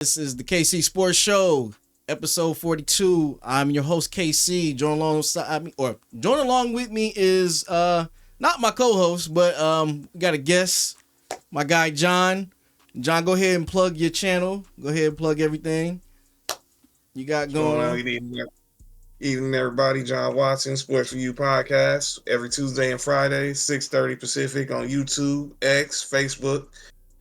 This is the KC Sports Show, episode 42. I'm your host KC. Join along with me is not my co-host, but we got a guest, my guy John. John, go ahead and plug your channel. Go ahead and plug everything you got going on. Good evening, everybody. John Watson, Sports4U podcast, every Tuesday and Friday, 6:30 Pacific on YouTube, X, Facebook,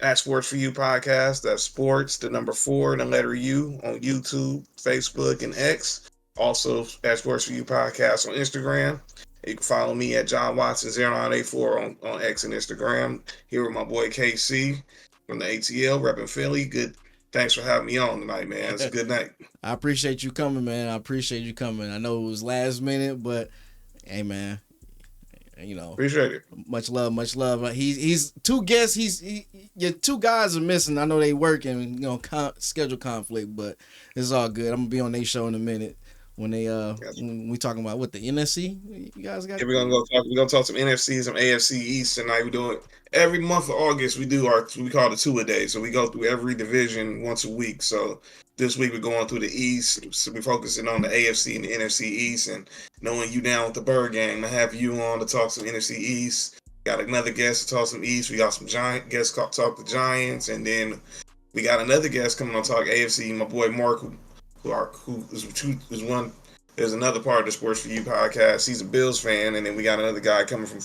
at Sports4U podcast. That's sports, the number 4, and the letter U on YouTube, Facebook, and X. Also at Sports4U podcast on Instagram. You can follow me at John Watson 0984 on X and Instagram. Here with my boy KC from the ATL, repping Philly. Good. Thanks for having me on tonight, man. It's a good night. I appreciate you coming, man. I appreciate you coming. I know it was last minute, but hey, man, you know, appreciate it. Much love, much love. He's two guests. Your two guys are missing. I know they working, schedule conflict, but it's all good. I'm gonna be on their show in a minute when when we talking about what the NFC. You guys got? Yeah, we're gonna talk some NFC, some AFC East tonight. We're doing every month of August. We call it 2 a day. So we go through every division once a week. So this week we're going through the East. So we're focusing on the AFC and the NFC East, and knowing you down with the Bird Gang, I have you on to talk some NFC East. Got another guest to talk some East. We got some Giant guests talk the Giants, and then we got another guest coming on talk AFC. My boy Mark, who is one. There's another part of the Sports4U podcast. He's a Bills fan, and then we got another guy coming from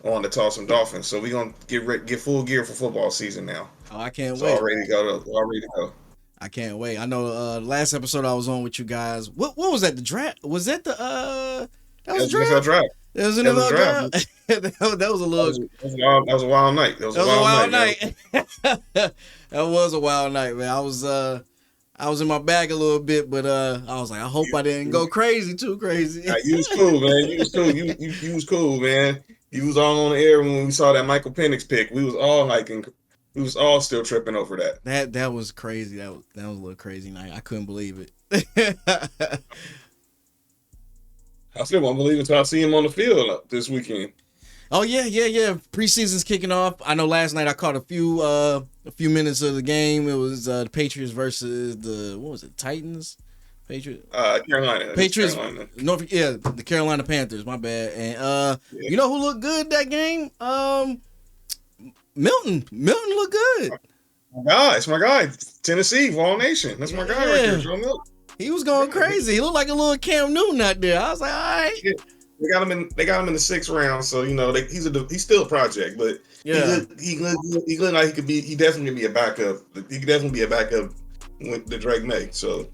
on to talk some Dolphins. So we're gonna get full gear for football season now. Oh, I can't wait. All ready to go. I can't wait. I know last episode I was on with you guys. What was that? The draft? Was that the that was a draft? That was another draft. That was a little. That was a wild night. That was a wild night. That was a wild night, man. I was in my bag a little bit, but I was like, I hope I didn't go too crazy. Nah, you was cool, man. You was cool. You was cool, man. You was all on the air when we saw that Michael Penix pick. We was all still tripping over that. That was crazy. That was a little crazy night. I couldn't believe it. I still won't believe it until I see him on the field this weekend. Oh yeah. Preseason's kicking off. I know last night I caught a few minutes of the game. It was the Patriots versus the Titans? Patriots. Carolina. Patriots. Carolina. The Carolina Panthers. My bad. And You know who looked good that game? Milton. Milton looked good. It's my guy. Tennessee, Vol Nation. That's my guy right there, Joe Milton. He was going crazy. He looked like a little Cam Newton out there. I was like, all right. Yeah. They got him in the 6th round, so he's still a project, but he looked like he definitely be a backup. He could definitely be a backup with the Drake May. So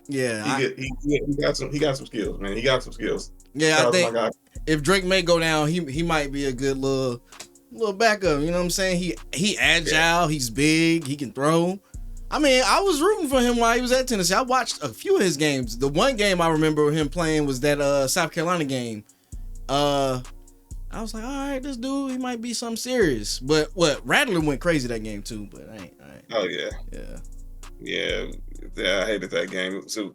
he got some skills, man. He got some skills. Yeah, I think if Drake May go down, he might be a good little backup. You know what I'm saying? He agile, he's big, he can throw. I mean, I was rooting for him while he was at Tennessee. I watched a few of his games. The one game I remember him playing was that South Carolina game. I was like, all right, this dude, he might be something serious. But Rattler went crazy that game too. But I ain't. Oh yeah. I hated that game. So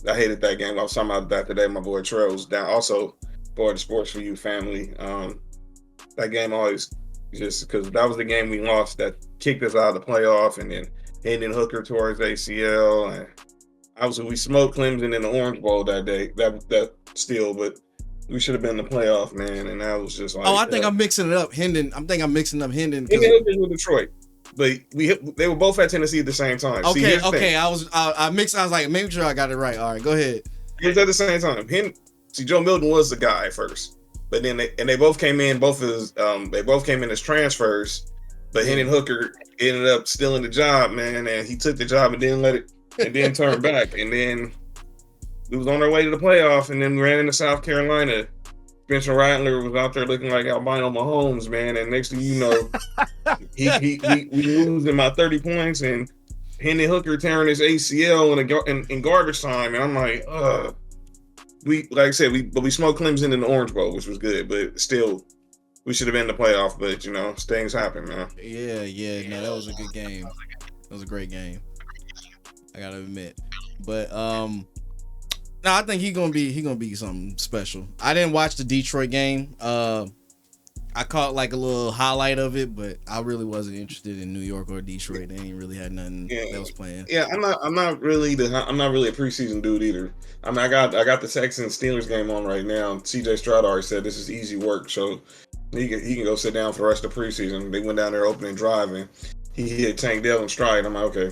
I hated that game. I was talking about that today. My boy Trell was down. Also, boy, the Sports4U family. That game always just because that was the game we lost that kicked us out of the playoff, and then Hendon Hooker tore his ACL, and we smoked Clemson in the Orange Bowl that day. That still, but we should have been in the playoff, man. And that was just like. Oh, I think I'm mixing it up. Hendon. I'm mixing up Hendon. Hendon Hooker with Detroit, but they were both at Tennessee at the same time. Okay. I mixed. I was like, make sure I got it right. All right, go ahead. It was at the same time. Joe Milton was the guy at first, but then they both came in. They both came in as transfers. But Hendon Hooker ended up stealing the job, man, and he took the job and didn't turn back. And then we was on our way to the playoff, and then we ran into South Carolina. Spencer Rattler was out there looking like Albino Mahomes, man. And next thing you know, we losing by 30 points, and Hendon Hooker tearing his ACL in garbage time. And I'm like, we smoked Clemson in the Orange Bowl, which was good, but still. We should have been in the playoff, but things happen, man. Yeah. No, that was a good game. That was a great game. I gotta admit, but no, I think he gonna be something special. I didn't watch the Detroit game. I I caught like a little highlight of it, but I really wasn't interested in New York or Detroit. They ain't really had nothing that was playing. Yeah, I'm not really a preseason dude either. I mean, I got the Texans Steelers game on right now. CJ Stroud already said this is easy work, so he can go sit down for the rest of the preseason. They went down there opening drive and he hit Tank Dell in stride. I'm like, okay,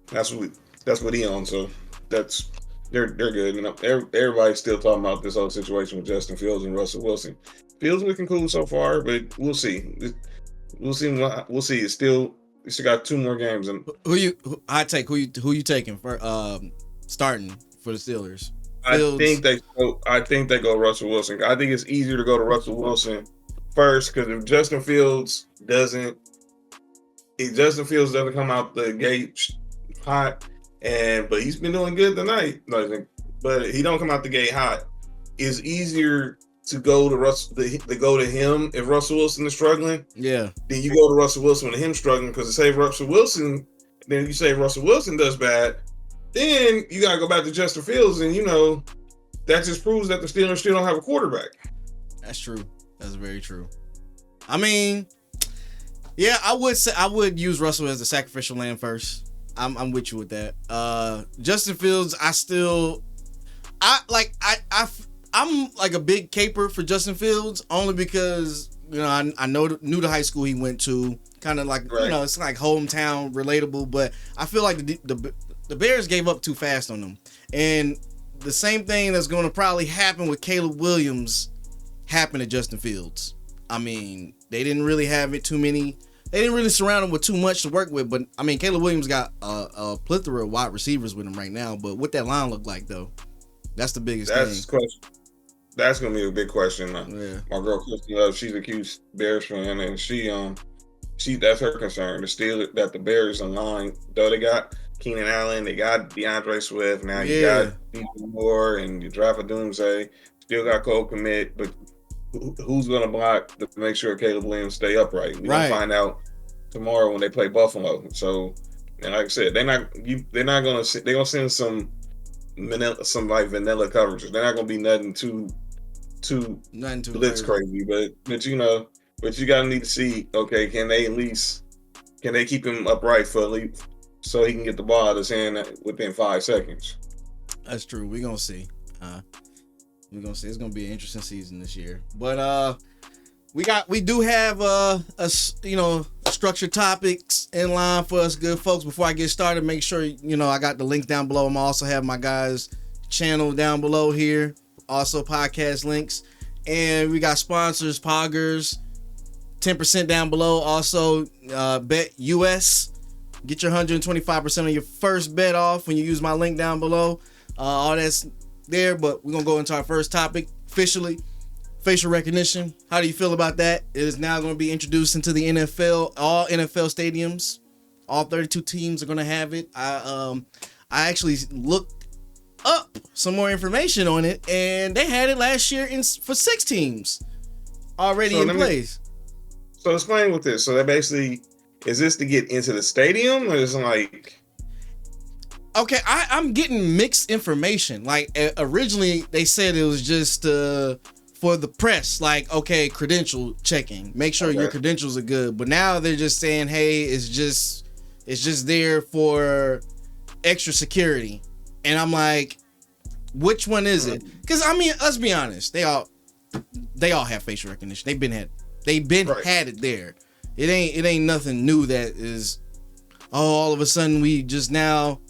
that's what he on. So they're good. You know, everybody's still talking about this whole situation with Justin Fields and Russell Wilson. Fields looking cool so far, but we'll see. We'll see. We'll see. It's still got 2 more games. And who you taking for starting for the Steelers? Fields. I think they go Russell Wilson. I think it's easier to go to Russell Wilson first because if Justin Fields doesn't come out the gate hot, but he's been doing good tonight. But he don't come out the gate hot. It's easier to go to him if Russell Wilson is struggling. Yeah. Then you go to Russell Wilson when him struggling because to save Russell Wilson, then you say Russell Wilson does bad, then you gotta go back to Justin Fields, and that just proves that the Steelers still don't have a quarterback. That's true. That's very true. I mean, yeah, I would use Russell as the sacrificial lamb first. I'm with you with that. Justin Fields, I'm like a big caper for Justin Fields only because I knew the high school he went to, kind of like it's like hometown relatable, but I feel like the Bears gave up too fast on them, and the same thing that's going to probably happen with Caleb Williams happened to Justin Fields. I mean, they didn't really have it too many. They didn't really surround him with too much to work with, but I mean, Caleb Williams got a plethora of wide receivers with him right now. But what that line look like though, that's the biggest thing. That's gonna be a big question. Yeah. My girl Christy Love, she's a huge Bears fan, and she that's her concern. That the Bears online, though they got Keenan Allen, they got DeAndre Swift, now you got DJ Moore, and you draft a Doomsday, still got Cole Kmet, but who's gonna block to make sure Caleb Williams stay upright? We're gonna find out tomorrow when they play Buffalo. So, and like I said, they're gonna send some vanilla coverages. They're not gonna be nothing too blitz crazy, but you gotta need to see, okay, can they keep him upright for at least so he can get the ball out of his hand within 5 seconds? That's true. We're gonna see. We're gonna see. It's gonna be an interesting season this year. But we do have structured topics in line for us good folks. Before I get started, make sure I got the link down below. I'm also have my guys' channel down below here. Also podcast links. And we got sponsors, Poggers, 10% down below. Also, Bet US. Get your 125% of your first bet off when you use my link down below. All that's there, but we're going to go into our first topic officially. Facial recognition. How do you feel about that? It is now going to be introduced into the NFL. All NFL stadiums. All 32 teams are going to have it. I actually looked up some more information on it, and they had it last year for 6 teams already in place. So explain with this. So that basically, is this to get into the stadium, or is it like... Okay, I'm getting mixed information. Like originally they said it was just for the press, like, okay, credential checking, make sure your credentials are good. But now they're just saying, hey, it's just there for extra security. And I'm like, which one is it? Because I mean, let's be honest, they all have facial recognition. They've been had it there. It ain't nothing new that is, all of a sudden we just now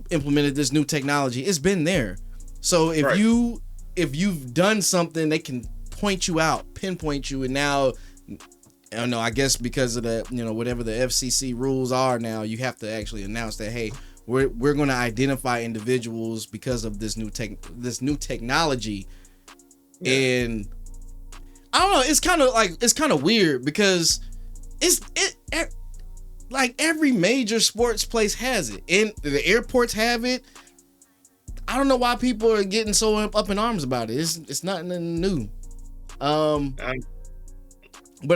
implemented this new technology. It's been there. So if you've done something, they can pinpoint you, and now I don't know, I guess because of the whatever the FCC rules are now, you have to actually announce that, hey, we're going to identify individuals because of this new technology. And I don't know, it's kind of weird because like every major sports place has it, and the airports have it. I don't know why people are getting so up in arms about it. It's nothing new. But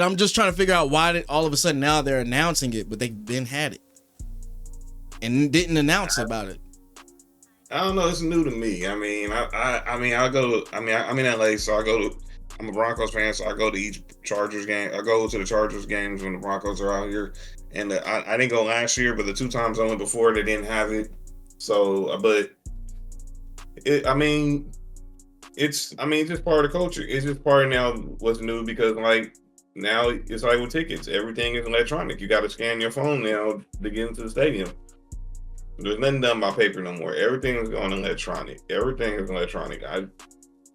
I'm just trying to figure out why all of a sudden now they're announcing it, but they've been had it and didn't announce about it. I don't know. It's new to me. I mean, I'm in LA, so I go to I'm a Broncos fan, so I go to each Chargers game. I go to the Chargers games when the Broncos are out here. And I didn't go last year, but the 2 times I went before, they didn't have it. So, but I mean, it's just part of the culture. It's just part of now what's new because like now it's like with tickets, everything is electronic. You got to scan your phone now to get into the stadium. There's nothing done by paper no more. Everything is going electronic. Everything is electronic.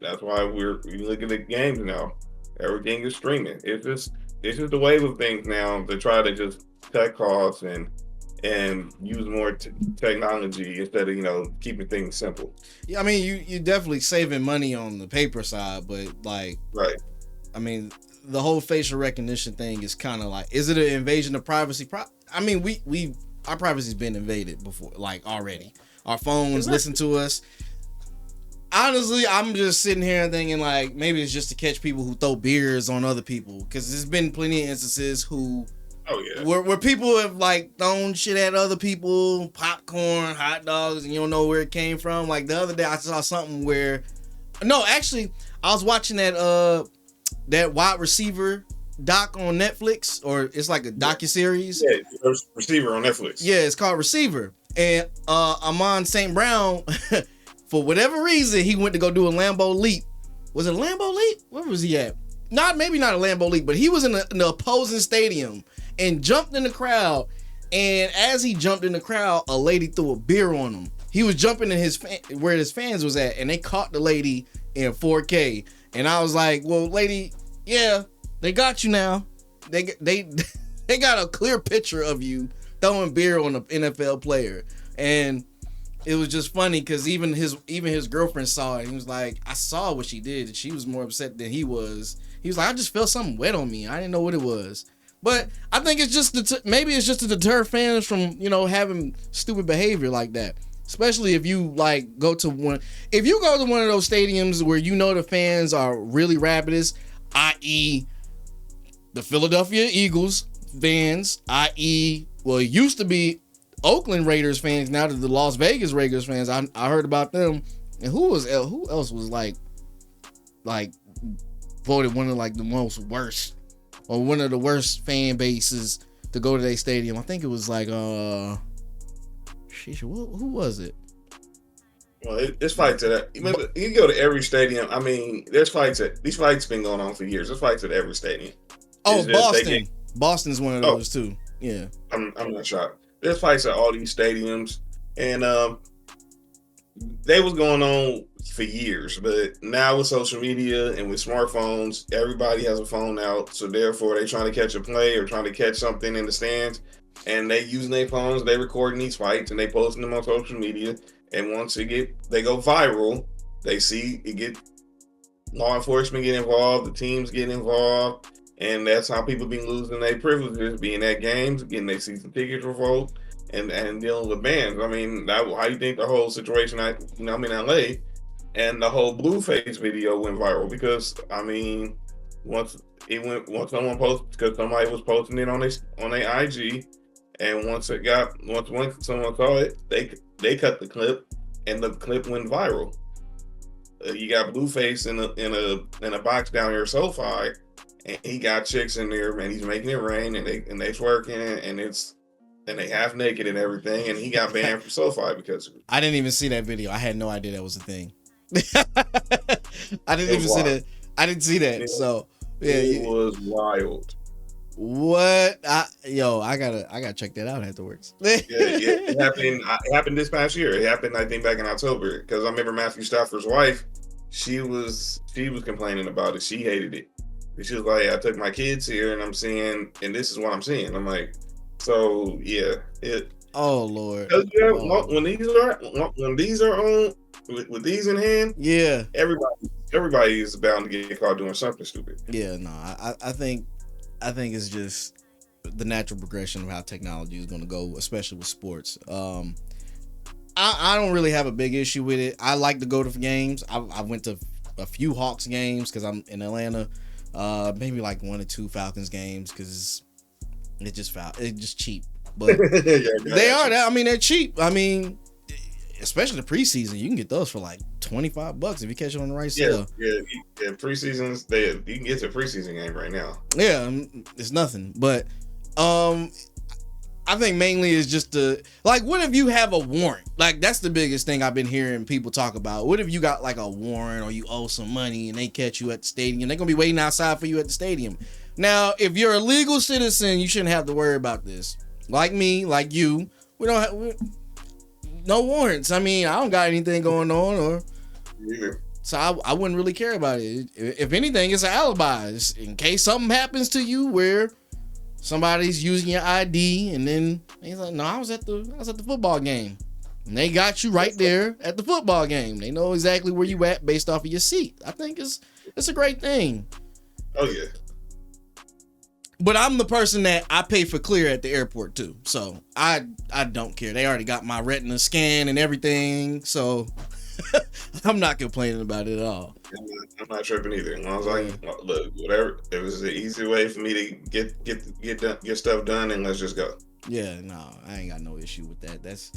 That's why we look at the games now. Everything is streaming. It's just the wave of things now to try to just cut costs and use more technology instead of keeping things simple. Yeah, I mean you definitely saving money on the paper side, but like right. I mean the whole facial recognition thing is kind of like, is it an invasion of privacy? I mean we our privacy's been invaded before, like already. Our phones listen to us. Honestly, I'm just sitting here and thinking like maybe it's just to catch people who throw beers on other people, because there's been plenty of instances where people have like thrown shit at other people, popcorn, hot dogs, and you don't know where it came from. Like the other day I saw something where, no, actually I was watching that wide receiver doc on Netflix, or it's like a docuseries. Yeah, Receiver on Netflix. Yeah, it's called Receiver. And Amon St. Brown, for whatever reason, he went to go do a Lambeau leap. Was it a Lambeau leap? Where was he at? Maybe not a Lambeau leap, but he was in the opposing stadium and jumped in the crowd. And as he jumped in the crowd, a lady threw a beer on him. He was jumping in where his fans was at, and they caught the lady in 4K. And I was like, well, lady, yeah, they got you now. They got a clear picture of you throwing beer on an NFL player. And it was just funny because even his girlfriend saw it. He was like, I saw what she did, and she was more upset than he was. He was like, I just felt something wet on me. I didn't know what it was. But I think it's just maybe it's just to deter fans from having stupid behavior like that. Especially if you go to one of those stadiums where the fans are really rabidous, i.e. the Philadelphia Eagles fans, i.e. well, it used to be Oakland Raiders fans, now that the Las Vegas Raiders fans. I heard about them. And who else was like voted one of the most worst, or one of the worst fan bases to go to their stadium? I think it was who was it? Well, there's fights at that. Remember, you go to every stadium. I mean, there's fights these fights been going on for years. There's fights at every stadium. Oh, Boston. Boston's one of those too. Yeah. I'm not shocked. There's fights at all these stadiums, and they was going on for years. But now with social media and with smartphones, everybody has a phone out. So therefore, they trying to catch a play or trying to catch something in the stands, and they using their phones. They recording these fights and they posting them on social media. And once they go viral, they see it get law enforcement get involved, the teams get involved. And that's how people been losing their privileges, being at games, getting their season tickets revoked, and dealing with bans. I mean, how do you think the whole situation, I'm in LA, and the whole Blueface video went viral? Because I mean, once someone posted, because somebody was posting it on their IG, and once someone saw it, they cut the clip, and the clip went viral. You got Blueface in a box down here, SoFi. And he got chicks in there, man. He's making it rain, and they twerking, and they half naked and everything. And he got banned from SoFi because of it. I didn't even see that video. I had no idea that was a thing. I didn't even see that. I didn't see that. So yeah, it was wild. What? I gotta check that out afterwards. It happened this past year. It happened, I think, back in October. Because I remember Matthew Stafford's wife. She was complaining about it. She hated it. She was like, I took my kids here and I'm seeing, and this is what I'm seeing. I'm like, so yeah, oh Lord. When these are on with these in hand, yeah, everybody is bound to get caught doing something stupid. Yeah, no, I think it's just the natural progression of how technology is going to go, especially with sports. I don't really have a big issue with it. I like to go to games. I went to a few Hawks games because I'm in Atlanta. Maybe like 1 or 2 Falcons games because it's just cheap. But they are. I mean, they're cheap. I mean, especially the preseason, you can get those for like $25 if you catch it on the right sale. Yeah. Preseasons, you can get to a preseason game right now. Yeah, it's nothing. But I think mainly is just what if you have a warrant? Like, that's the biggest thing I've been hearing people talk about. What if you got like a warrant or you owe some money and they catch you at the stadium? They're going to be waiting outside for you at the stadium. Now, if you're a legal citizen, you shouldn't have to worry about this. Like me, like you, we don't have no warrants. I mean, I don't got anything going on so I wouldn't really care about it. If anything, it's an alibi. It's in case something happens to you where somebody's using your ID, and then he's like, "No, I was at the football game," and they got you right there at the football game. They know exactly where you at based off of your seat. I think it's a great thing. Oh yeah. But I'm the person that I pay for clear at the airport too, so I don't care. They already got my retina scan and everything, so I'm not complaining about it at all. I'm not tripping either. As long as I can, look, whatever. If it's the easy way for me to get stuff done, and let's just go. Yeah, no, I ain't got no issue with that. That's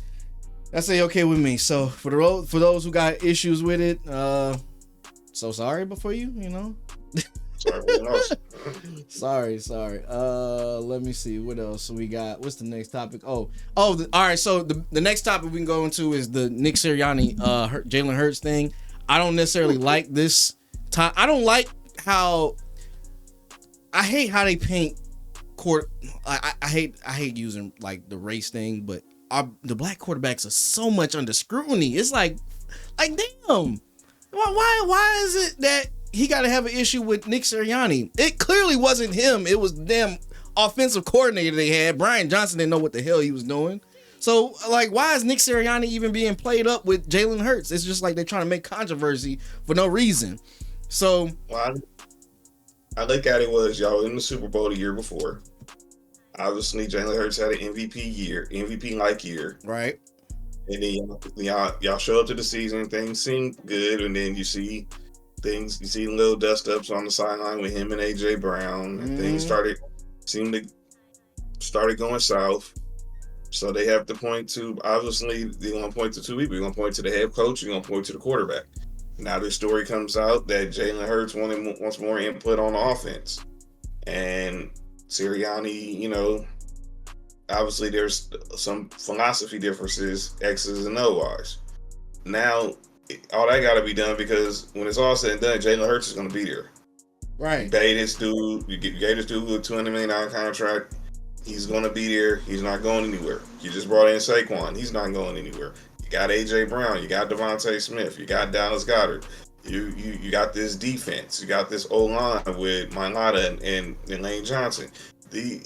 okay with me. So for those who got issues with it, so sorry before you know. Sorry. Let me see what else we got. What's the next topic? All right. So the next topic we can go into is the Nick Sirianni, Jalen Hurts thing. I don't necessarily like this. I don't like how. I hate how they paint court. I hate using like the race thing, but the black quarterbacks are so much under scrutiny. It's like damn. Why is it that he got to have an issue with Nick Sirianni? It clearly wasn't him. It was the damn offensive coordinator they had. Brian Johnson didn't know what the hell he was doing. So, like, why is Nick Sirianni even being played up with Jalen Hurts? It's just like they're trying to make controversy for no reason. So, well, I look at it was y'all in the Super Bowl the year before. Obviously, Jalen Hurts had an MVP-like year. Right. And then y'all show up to the season, things seem good, and then you see little dust-ups on the sideline with him and A.J. Brown, and things started going south. So they have to point to, obviously, they're going to point to two people. You're going to point to the head coach, you're going to point to the quarterback. Now this story comes out that Jalen Hurts wants more input on the offense. And Sirianni, obviously there's some philosophy differences, X's and O's. Now, all that got to be done because when it's all said and done, Jalen Hurts is going to be there. Right. You gave this dude a $200 million contract. He's going to be there. He's not going anywhere. You just brought in Saquon. He's not going anywhere. You got A.J. Brown. You got Devontae Smith. You got Dallas Goedert. You got this defense. You got this O-line with Mailata and Lane Johnson. The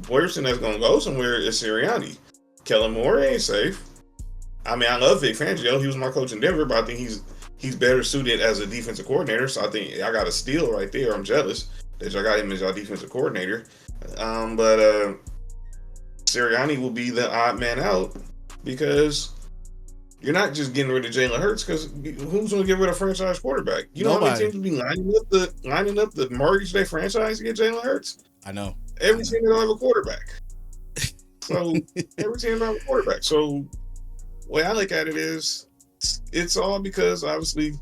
person that's going to go somewhere is Sirianni. Kellen Moore ain't safe. I mean, I love Vic Fangio. He was my coach in Denver, but I think he's better suited as a defensive coordinator. So I think I got a steal right there. I'm jealous that y'all got him as your defensive coordinator. But Sirianni will be the odd man out because you're not just getting rid of Jalen Hurts because who's going to get rid of a franchise quarterback? You know how many teams will be lining up the mortgage their franchise to get Jalen Hurts? I know. Every team don't have a quarterback. So every team don't have a quarterback. So the way I look at it is it's all because obviously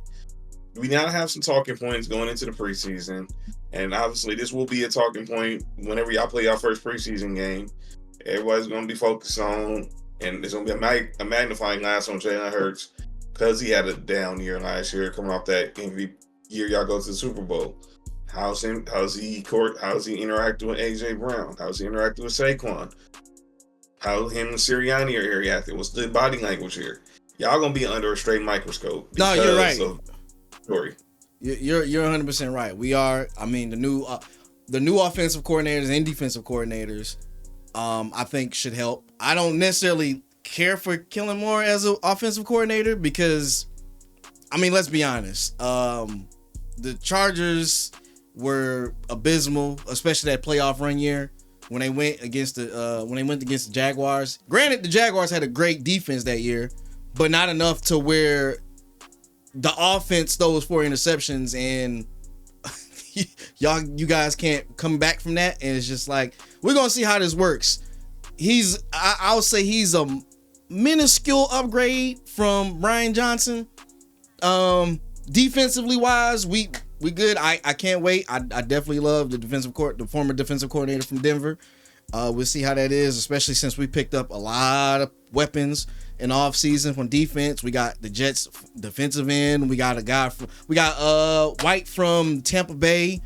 we now have some talking points going into the preseason. And obviously this will be a talking point whenever y'all play your first preseason game. Everybody's going to be focused on, and there's going to be a magnifying glass on Jalen Hurts because he had a down year last year coming off that MVP year y'all go to the Super Bowl. How's he interacting with A.J. Brown? How's he interacting with Saquon? How him and Sirianni are reacting? What's the body language here? Y'all going to be under a straight microscope. No, you're right. Story. You're 100% right. We are. I mean, the new offensive coordinators and defensive coordinators, I think should help. I don't necessarily care for Kellen Moore as an offensive coordinator because, I mean, let's be honest. The Chargers were abysmal, especially that playoff run year when they went against the Jaguars. Granted, the Jaguars had a great defense that year, but not enough to where the offense throws 4 interceptions and you guys can't come back from that. And it's just like, we're going to see how this works. I'll say he's a minuscule upgrade from Brian Johnson. Defensively wise, we good. I can't wait. I definitely love the former defensive coordinator from Denver. We'll see how that is, especially since we picked up a lot of weapons in the offseason from defense. We got the Jets defensive end. We got White from Tampa Bay.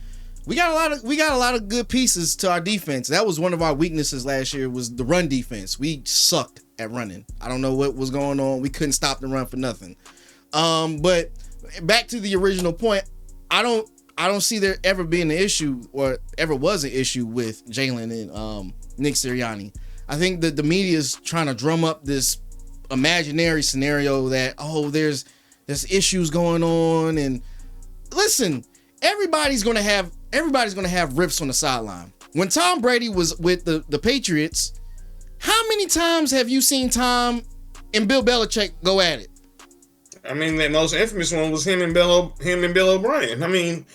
We got a lot of good pieces to our defense. That was one of our weaknesses last year, was the run defense. We sucked at running. I don't know what was going on. We couldn't stop the run for nothing. But back to the original point, I don't see there ever being an issue, or ever was an issue, with Jalen and Nick Sirianni. I think that the media is trying to drum up this imaginary scenario that, there's issues going on. And listen, everybody's gonna have rips on the sideline. When Tom Brady was with the Patriots, how many times have you seen Tom and Bill Belichick go at it? I mean, that most infamous one was him and Bill O'Brien. I mean,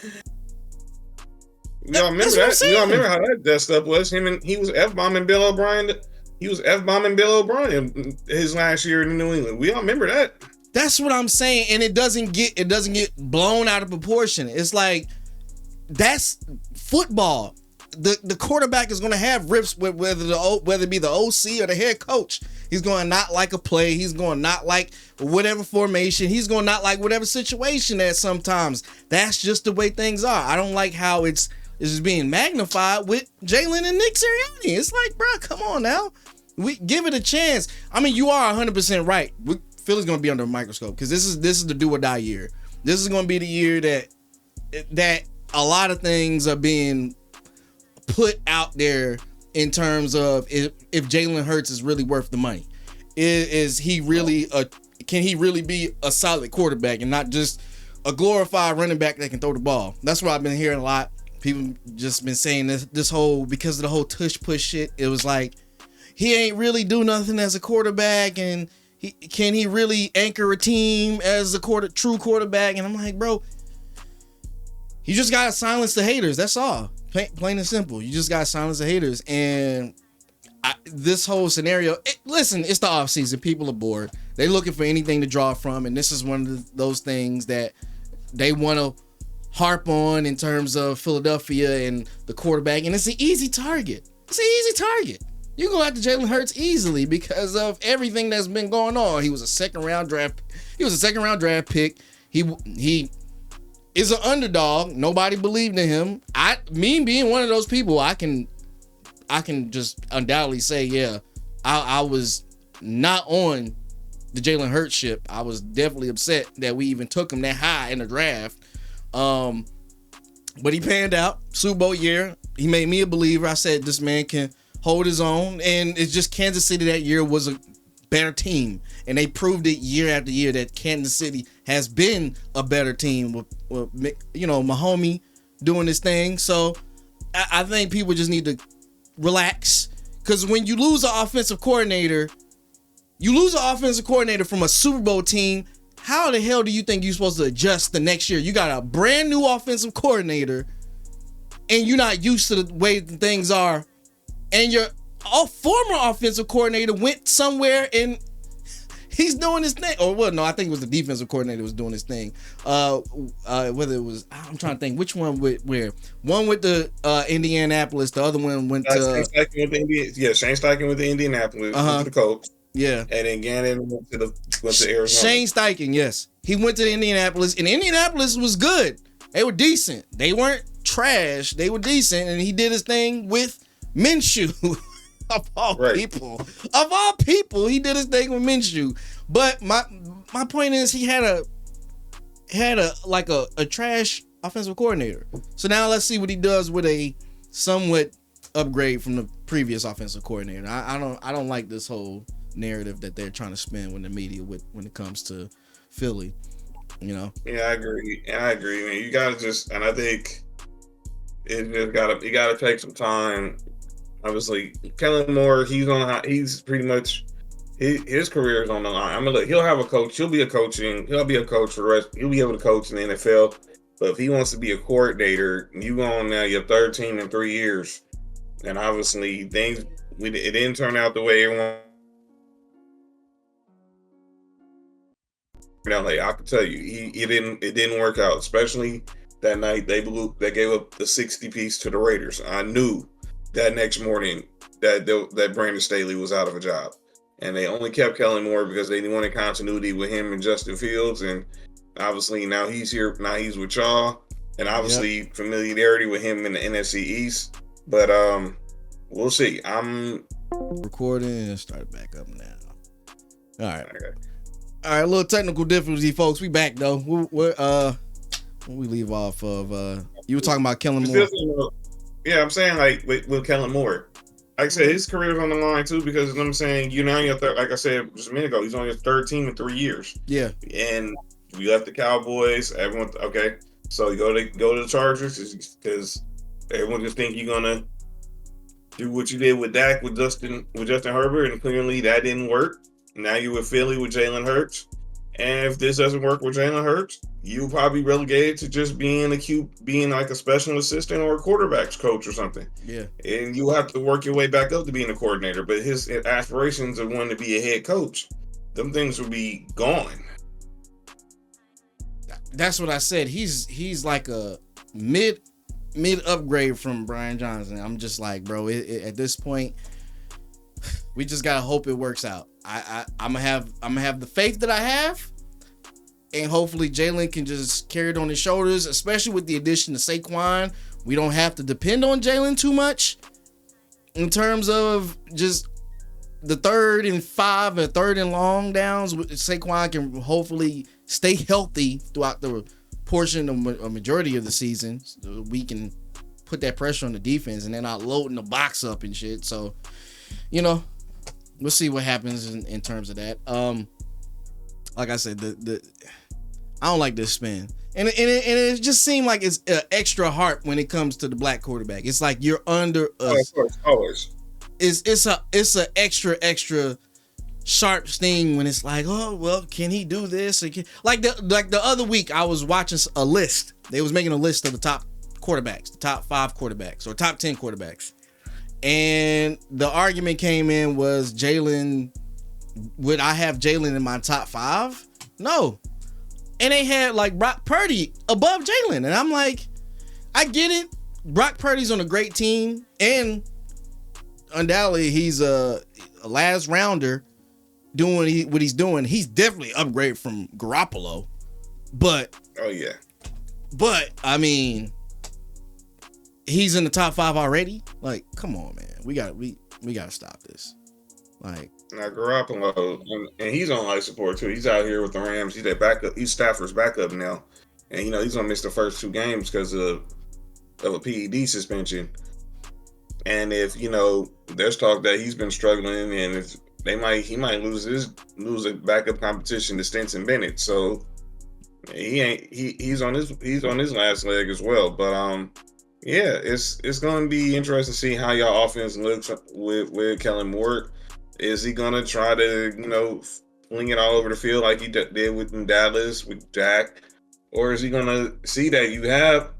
y'all remember that? Y'all remember how that stuff was? He was F-bombing Bill O'Brien. He was F-bombing Bill O'Brien his last year in New England. We all remember that. That's what I'm saying, and it doesn't get blown out of proportion. It's like, that's football. The quarterback is going to have rips with whether it be the OC or the head coach. He's going to not like a play. He's going to not like whatever formation. He's going to not like whatever situation that sometimes. That's just the way things are. I don't like how it's just being magnified with Jalen and Nick Sirianni. It's like, bro, come on now. We give it a chance. I mean, you are 100% right. Philly's going to be under a microscope because this is the do or die year. This is going to be the year that a lot of things are being put out there in terms of if Jalen Hurts is really worth the money. Is he really can he really be a solid quarterback and not just a glorified running back that can throw the ball? That's what I've been hearing a lot. People just been saying this whole, because of the whole tush push shit. It was like, he ain't really do nothing as a quarterback, and can he really anchor a team as a true quarterback? And I'm like, bro, you just gotta silence the haters. That's all. Plain and simple. You just gotta silence the haters. And this whole scenario, listen, it's the offseason. People are bored. They're looking for anything to draw from, and this is one of those things that they want to harp on in terms of Philadelphia and the quarterback. And it's an easy target. You can go after Jalen Hurts easily because of everything that's been going on. He was a second round draft pick. He is an underdog. Nobody believed in him. Me being one of those people, I can just undoubtedly say, yeah, I was not on the Jalen Hurts ship. I was definitely upset that we even took him that high in the draft. But he panned out. Super Bowl year, he made me a believer. I said this man can hold his own, and it's just Kansas City that year was a better team, and they proved it year after year that Kansas City has been a better team with Mahomes doing this thing. So I think people just need to relax, because when you lose an offensive coordinator from a Super Bowl team, how the hell do you think you're supposed to adjust the next year? You got a brand new offensive coordinator, and you're not used to the way things are. And your former offensive coordinator went somewhere and he's doing his thing. Or, well, no, I think it was the defensive coordinator was doing his thing. Whether it was, I'm trying to think which one where. One with the Indianapolis, the other one went to Shane Steichen with the Indianapolis, went to the coach. Yeah. And then Gannon went to Arizona. Shane Steichen, yes. He went to Indianapolis, and Indianapolis was good. They were decent. They weren't trash. They were decent, and he did his thing with Minshew. Of all people, he did his thing with Minshew. But my point is, he had a trash offensive coordinator. So now let's see what he does with a somewhat upgrade from the previous offensive coordinator. I don't like this whole narrative that they're trying to spin when the media when it comes to Philly. Yeah, I agree, man. You gotta and I think you gotta take some time. Obviously, Kellen Moore, he's pretty much his career is on the line. I mean, look, he'll have a coach. He'll be a coach for the rest. He'll be able to coach in the NFL. But if he wants to be a coordinator, you go on now your third team in 3 years, and obviously it didn't turn out the way everyone Now, like I can tell you, it didn't work out. Especially that night they gave up the 60 piece to the Raiders. I knew that next morning that Brandon Staley was out of a job, and they only kept Kellen Moore because they wanted continuity with him and Justin Fields, and obviously now he's here. Now he's with y'all, and obviously familiarity with him in the NFC East. But we'll see. I'm recording and start back up now. All right. Okay. All right, a little technical difficulty, folks. We back though. When we leave off of you were talking about Kellen Moore. Yeah, I'm saying like with Kellen Moore. Like I said, his career is on the line too because I'm saying you're now your third. Like I said just a minute ago, he's on his third team in 3 years. Yeah, and we left the Cowboys. Everyone, okay, so you go to the Chargers because everyone just think you're gonna do what you did with Dak with Justin Herbert, and clearly that didn't work. Now you're with Philly with Jalen Hurts. And if this doesn't work with Jalen Hurts, you'll probably relegated to just being like a special assistant or a quarterback's coach or something. Yeah. And you'll have to work your way back up to being a coordinator. But his aspirations of wanting to be a head coach, them things will be gone. That's what I said. He's like a mid upgrade from Brian Johnson. I'm just like, bro, at this point, we just gotta hope it works out. I'm gonna have the faith that I have, and hopefully Jalen can just carry it on his shoulders, especially with the addition of Saquon. We don't have to depend on Jalen too much in terms of just the 3rd and 5 or 3rd and long downs. Saquon can hopefully stay healthy throughout the portion of a majority of the season. So we can put that pressure on the defense, and they're not loading the box up and shit. So, we'll see what happens in terms of that. Like I said, I don't like this spin, and it just seemed like it's extra hard when it comes to the black quarterback. It's like you're under us. Oh, of course, always. It's a extra sharp sting when it's like, oh well, can he do this? Like the other week, I was watching a list. They was making a list of the top quarterbacks, the top 5 quarterbacks or top 10 quarterbacks. And the argument came in was Jalen. Would I have Jalen in my top 5? No. And they had like Brock Purdy above Jalen. And I'm like, I get it. Brock Purdy's on a great team. And undoubtedly he's a last rounder doing what he's doing. He's definitely upgraded from Garoppolo. But. Oh, yeah. But, I mean, he's in the top 5 already. Like, come on, man. We gotta stop this. Like, now Garoppolo, and he's on life support too. He's out here with the Rams. He's their backup. He's Stafford's backup now, and he's gonna miss the first 2 games because of a PED suspension. And if there's talk that he's been struggling, and if he might lose a backup competition to Stetson Bennett. So he's on his last leg as well. But yeah, it's going to be interesting to see how y'all offense looks with Kellen Moore. Is he going to try to, fling it all over the field like he did with Dallas, with Jack? Or is he going to see that you have,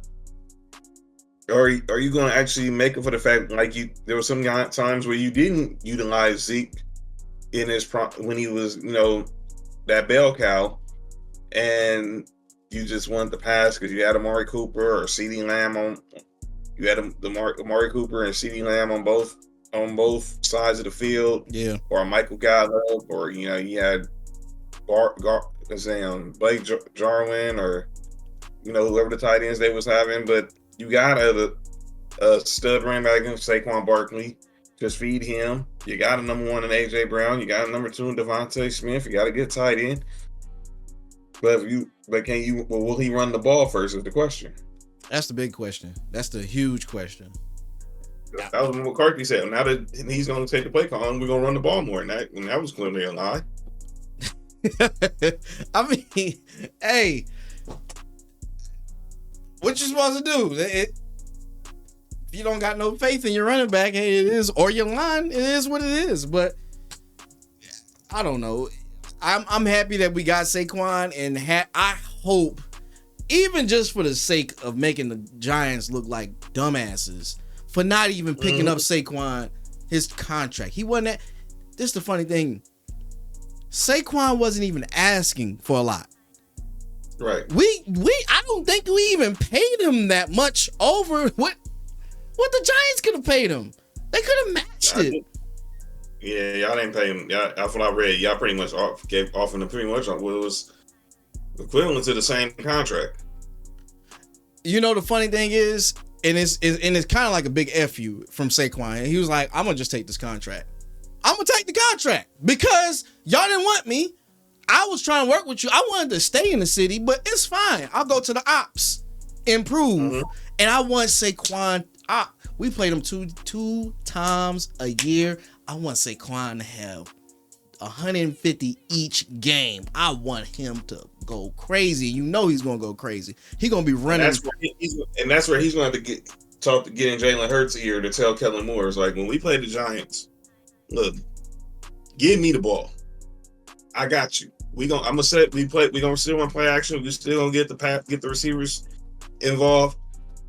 or are you going to actually make it for the fact, like there were some times where you didn't utilize Zeke in when he was, that bell cow, and you just wanted to pass because you had Amari Cooper or CeeDee Lamb on. You had Amari Cooper and CeeDee Lamb on both sides of the field. Yeah. Or Michael Gallup, or you had Blake Jarwin, or whoever the tight ends they was having. But you got a stud running back in Saquon Barkley. Just feed him. You got a number 1 in AJ Brown. You got a number 2 in Devontae Smith. You got a good tight end. But will he run the ball first is the question. That's the big question. That's the huge question. That was what McCarthy said. Now that he's going to take the play call, we're going to run the ball more. And that was clearly a lie. I mean, hey, what you supposed to do? If you don't got no faith in your running back, hey, it is, or your line, it is what it is. But I don't know. I'm happy that we got Saquon, and I hope, even just for the sake of making the Giants look like dumbasses for not even picking up Saquon, his contract. He wasn't that. This is the funny thing. Saquon wasn't even asking for a lot. Right. I don't think we even paid him that much over what the Giants could have paid him. They could have matched it. Yeah, y'all didn't pay him. Y'all, that's what I read. Y'all pretty much offered him pretty much what was equivalent to the same contract. You know, the funny thing is, and it's kind of like a big F you from Saquon. He was like, I'm going to just take this contract. I'm going to take the contract because y'all didn't want me. I was trying to work with you. I wanted to stay in the city, but it's fine. I'll go to the ops, improve. Mm-hmm. And I want Saquon. We played him two times a year. I want Saquon to have 150 each game. I want him to go crazy. You know he's going to go crazy. He's going to be running. And that's where he's going to get in Jalen Hurts' ear to tell Kellen Moore. It's like, when we play the Giants, look, give me the ball. I got you. We're gonna still want to play action. We're still gonna get the receivers involved.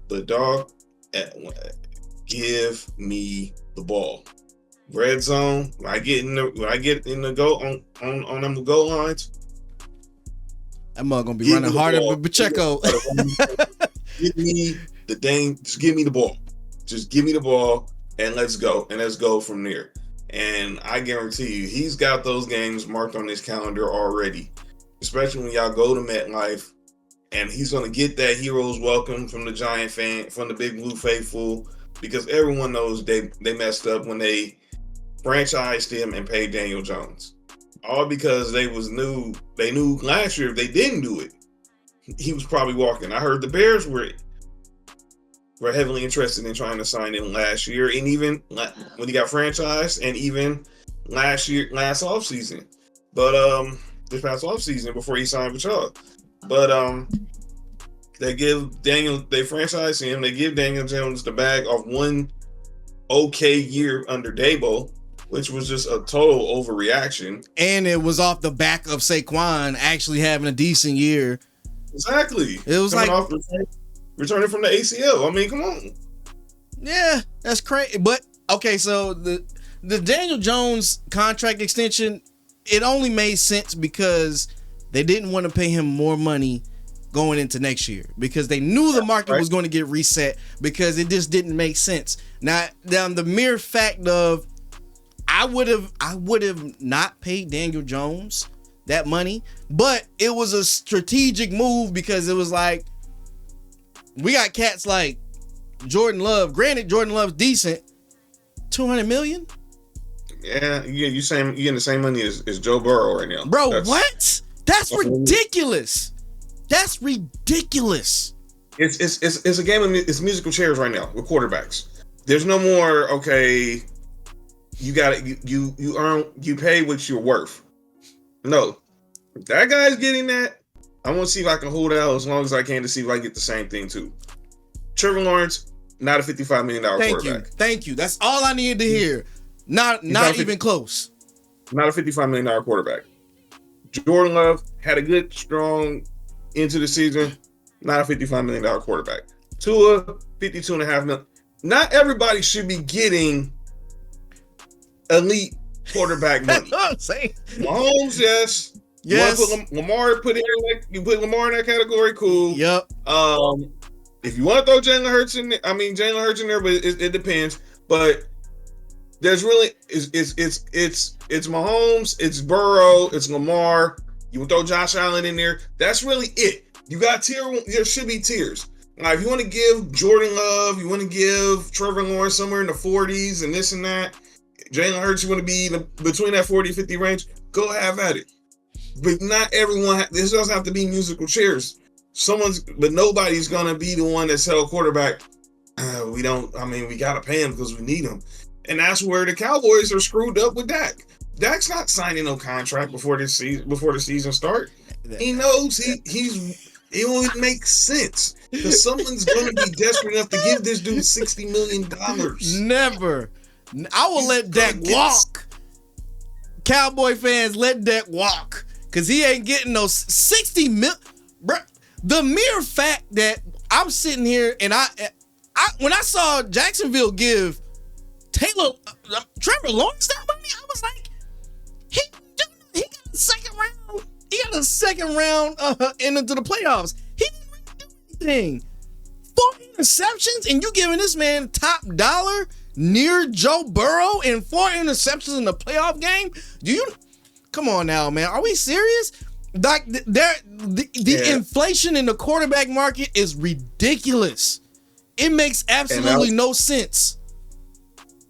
But dog, give me the ball. Red zone. When I get in the goal on them goal lines, that mug gonna be running harder with Pacheco. Give me the dang. Just give me the ball. Just give me the ball and let's go. And let's go from there. And I guarantee you, he's got those games marked on his calendar already, especially when y'all go to MetLife, and he's going to get that hero's welcome from the Giant fan, from the Big Blue faithful, because everyone knows they messed up when they franchised him and paid Daniel Jones. All because they knew last year if they didn't do it, he was probably walking. I heard the Bears were heavily interested in trying to sign him last year, and even when he got franchised, and even last offseason. But this past offseason before he signed with y'all. But they franchise him, they give Daniel Jones the bag of one okay year under Dabo, which was just a total overreaction. And it was off the back of Saquon actually having a decent year. Exactly. It was returning from the ACL. I mean, come on. Yeah, that's crazy. But okay, so the Daniel Jones contract extension, it only made sense because they didn't want to pay him more money going into next year because they knew the market was going to get reset because it just didn't make sense. Now the mere fact of I would have not paid Daniel Jones that money, but it was a strategic move because it was like, we got cats like Jordan Love. Granted, Jordan Love's decent. $200 million? Yeah, you getting the same money as Joe Burrow right now. Bro, what? That's ridiculous. That's ridiculous. It's a game of musical chairs right now with quarterbacks. There's no more, okay, you got it, you pay what you're worth. No. That guy's getting that. I want to see if I can hold out as long as I can to see if I get the same thing too. Trevor Lawrence, not a $55 million quarterback. Thank you. That's all I needed to hear. Not even close. Not a $55 million quarterback. Jordan Love had a good, strong into the season. Not a $55 million quarterback. Tua, $52.5 million. Not everybody should be getting elite quarterback money. That's what I'm saying. Mahomes, yes. Yes. You put Lamar in that category, cool. Yep. If you want to throw Jalen Hurts in there, but it depends. But there's really it's Mahomes, it's Burrow, it's Lamar. You can throw Josh Allen in there. That's really it. You got there should be tiers. Now, if you want to give Jordan Love, you want to give Trevor Lawrence somewhere in the 40s and this and that, Jalen Hurts, you want to be between that 40-50 range, go have at it. But not everyone. This doesn't have to be musical chairs. But nobody's gonna be the one that sell quarterback. We gotta pay him because we need him, and that's where the Cowboys are screwed up with Dak. Dak's not signing no contract before the season start. He knows it won't make sense because someone's gonna be desperate enough to give this dude $60 million. Never. I will let Dak walk. Cowboy fans, let Dak walk. Because he ain't getting no 60 mil. Bro, the mere fact that I'm sitting here and I when I saw Jacksonville give Trevor Lawrence that money, I was like, he got the second round into the playoffs. He didn't really do anything. 4 interceptions, and you giving this man top dollar near Joe Burrow and 4 interceptions in the playoff game? Come on now, man. Are we serious? Like the inflation in the quarterback market is ridiculous. It makes absolutely no sense.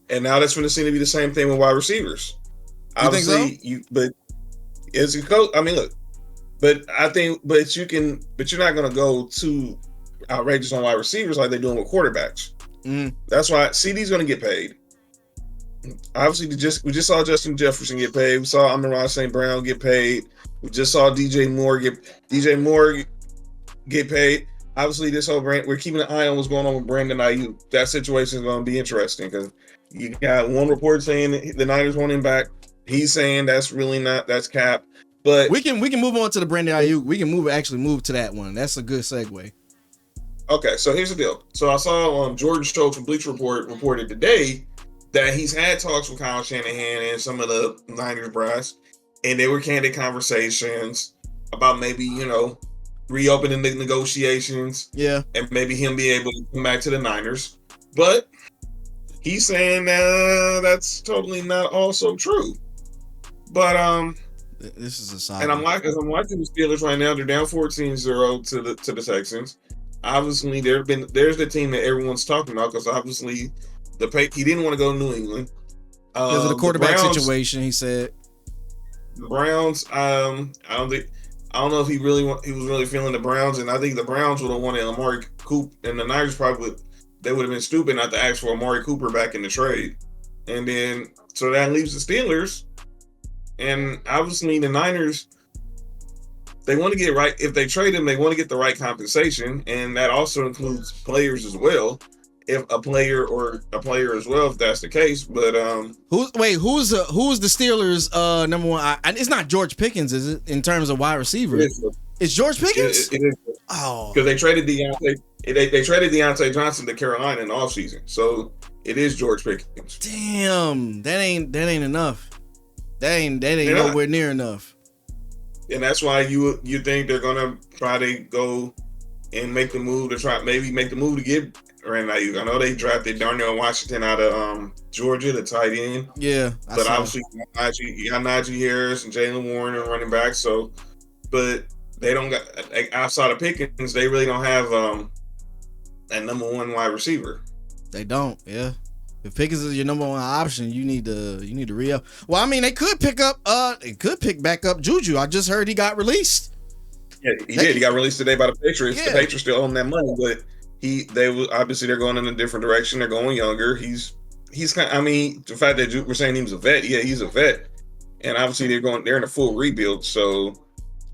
And now that's going to seem to be the same thing with wide receivers. Obviously, but as a coach, I mean, look, but you're not going to go too outrageous on wide receivers like they're doing with quarterbacks. That's why CD's going to get paid. Obviously, we just saw Justin Jefferson get paid. We saw Amon-Ra St. Brown get paid. We just saw DJ Moore get paid. Obviously, this whole we're keeping an eye on what's going on with Brandon Ayuk. That situation is going to be interesting because you got one report saying the Niners want him back. He's saying that's cap. But we can move on to the Brandon Ayuk. We can move to that one. That's a good segue. Okay, so here's the deal. So I saw Jordan Schultz from Bleacher Report reported today that he's had talks with Kyle Shanahan and some of the Niners brass, and they were candid conversations about maybe, reopening the negotiations. Yeah. And maybe him be able to come back to the Niners. But he's saying that's totally not also true. But this is a side. And I'm watching the Steelers right now. They're down 14-0 to the Texans. Obviously, there's the team that everyone's talking about because obviously he didn't want to go to New England because of the quarterback situation. He said the Browns. I don't know if he was really feeling the Browns, and I think the Browns would have wanted Amari Cooper, and the Niners probably would have been stupid not to ask for Amari Cooper back in the trade, and then so that leaves the Steelers, and obviously the Niners. They want to get right. If they trade him, they want to get the right compensation, and that also includes players as well. If a player as well, if that's the case. But who's the Steelers number one? It's not George Pickens, is it? In terms of wide receiver, it's George Pickens. It is. Oh, because they traded Deontay. They traded Deontay Johnson to Carolina in the offseason, so it is George Pickens. Damn, that ain't enough. That ain't nowhere near enough. And that's why you think they're gonna try to go and make the move to get Brandon Ayuk. I know they drafted Darnell Washington out of Georgia, the tight end. Yeah, but obviously you got Najee Harris and Jalen Warren and running back. So, but they don't got outside of Pickens, they really don't have that number one wide receiver. They don't. Yeah. If Pickens is your number one option, you need to re-up. Well, I mean, they could pick back up Juju. I just heard he got released. Yeah, he did. He got released today by the Patriots. Yeah. The Patriots still own that money, but they're going in a different direction. They're going younger. He's kind of, I mean, the fact that we're saying he was a vet, yeah, he's a vet. And obviously they're in a full rebuild. So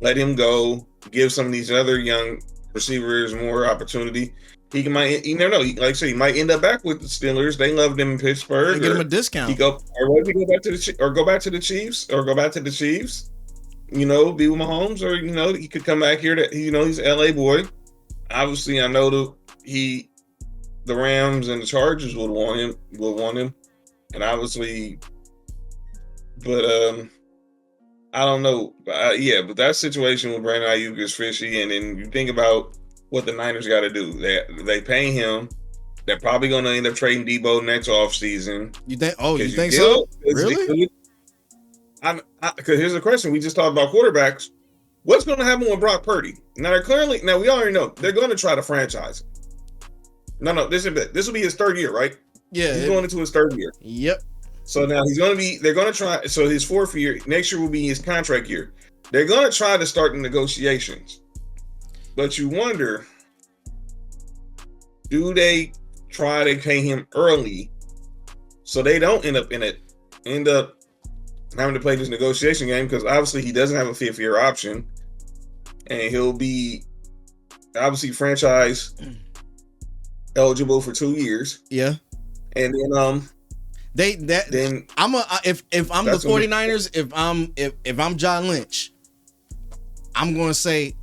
let him go, give some of these other young receivers more opportunity. You never know. Like I say, he might end up back with the Steelers. They loved him in Pittsburgh. Give him a discount. Go back to the Chiefs. Be with Mahomes, or he could come back here. He's an LA boy. Obviously, I know the Rams and the Chargers would want him, and obviously, but I don't know. But that situation with Brandon Ayuk is fishy, and then you think about what the Niners got to do. They pay him. They're probably going to end up trading Debo next offseason. You think? Oh, you think so? Really? Because here's the question: we just talked about quarterbacks. What's going to happen with Brock Purdy? Now we already know they're going to try to franchise him. No, this will be his third year, right? Yeah, he's going into his third year. Yep. So now they're going to try. So his fourth year, next year will be his contract year. They're going to try to start the negotiations. But you wonder, do they try to pay him early so they don't end up having to play this negotiation game? Because obviously he doesn't have a fifth year option, and he'll be obviously franchise eligible for 2 years. Yeah, and then if I'm the 49ers, if I'm John Lynch, I'm going to say,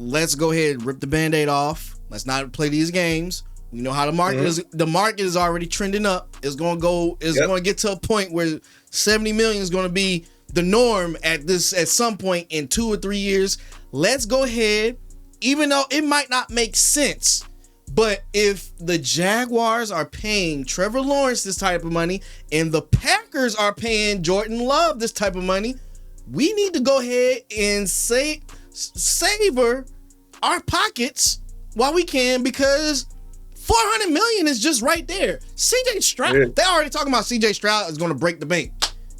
let's go ahead and rip the Band-Aid off. Let's not play these games. We know how the market is. The market is already trending up. It's going to get to a point where $70 million is going to be the norm at some point in 2 or 3 years. Let's go ahead, even though it might not make sense, but if the Jaguars are paying Trevor Lawrence this type of money and the Packers are paying Jordan Love this type of money, we need to go ahead and savor our pockets while we can, because $400 million is just right there. CJ Stroud, they already talking about CJ Stroud is going to break the bank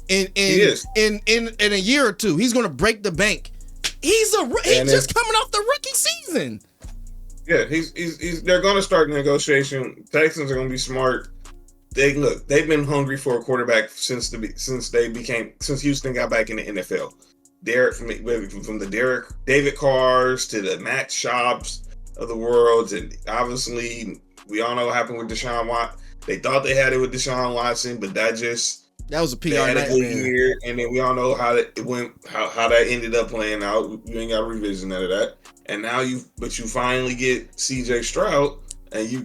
in a year or two. He's going to break the bank. He's just coming off the rookie season. Yeah, they're going to start negotiation. Texans are going to be smart. They've been hungry for a quarterback since Houston got back in the NFL. From the David Carrs to the Matt Schaubs of the world, and obviously we all know what happened with Deshaun Watson. They thought they had it with Deshaun Watson, but that was a PR nightmare. Year, and then we all know how it went, how that ended up playing out. You ain't got to revisit none of that. And now you finally get CJ Stroud, and you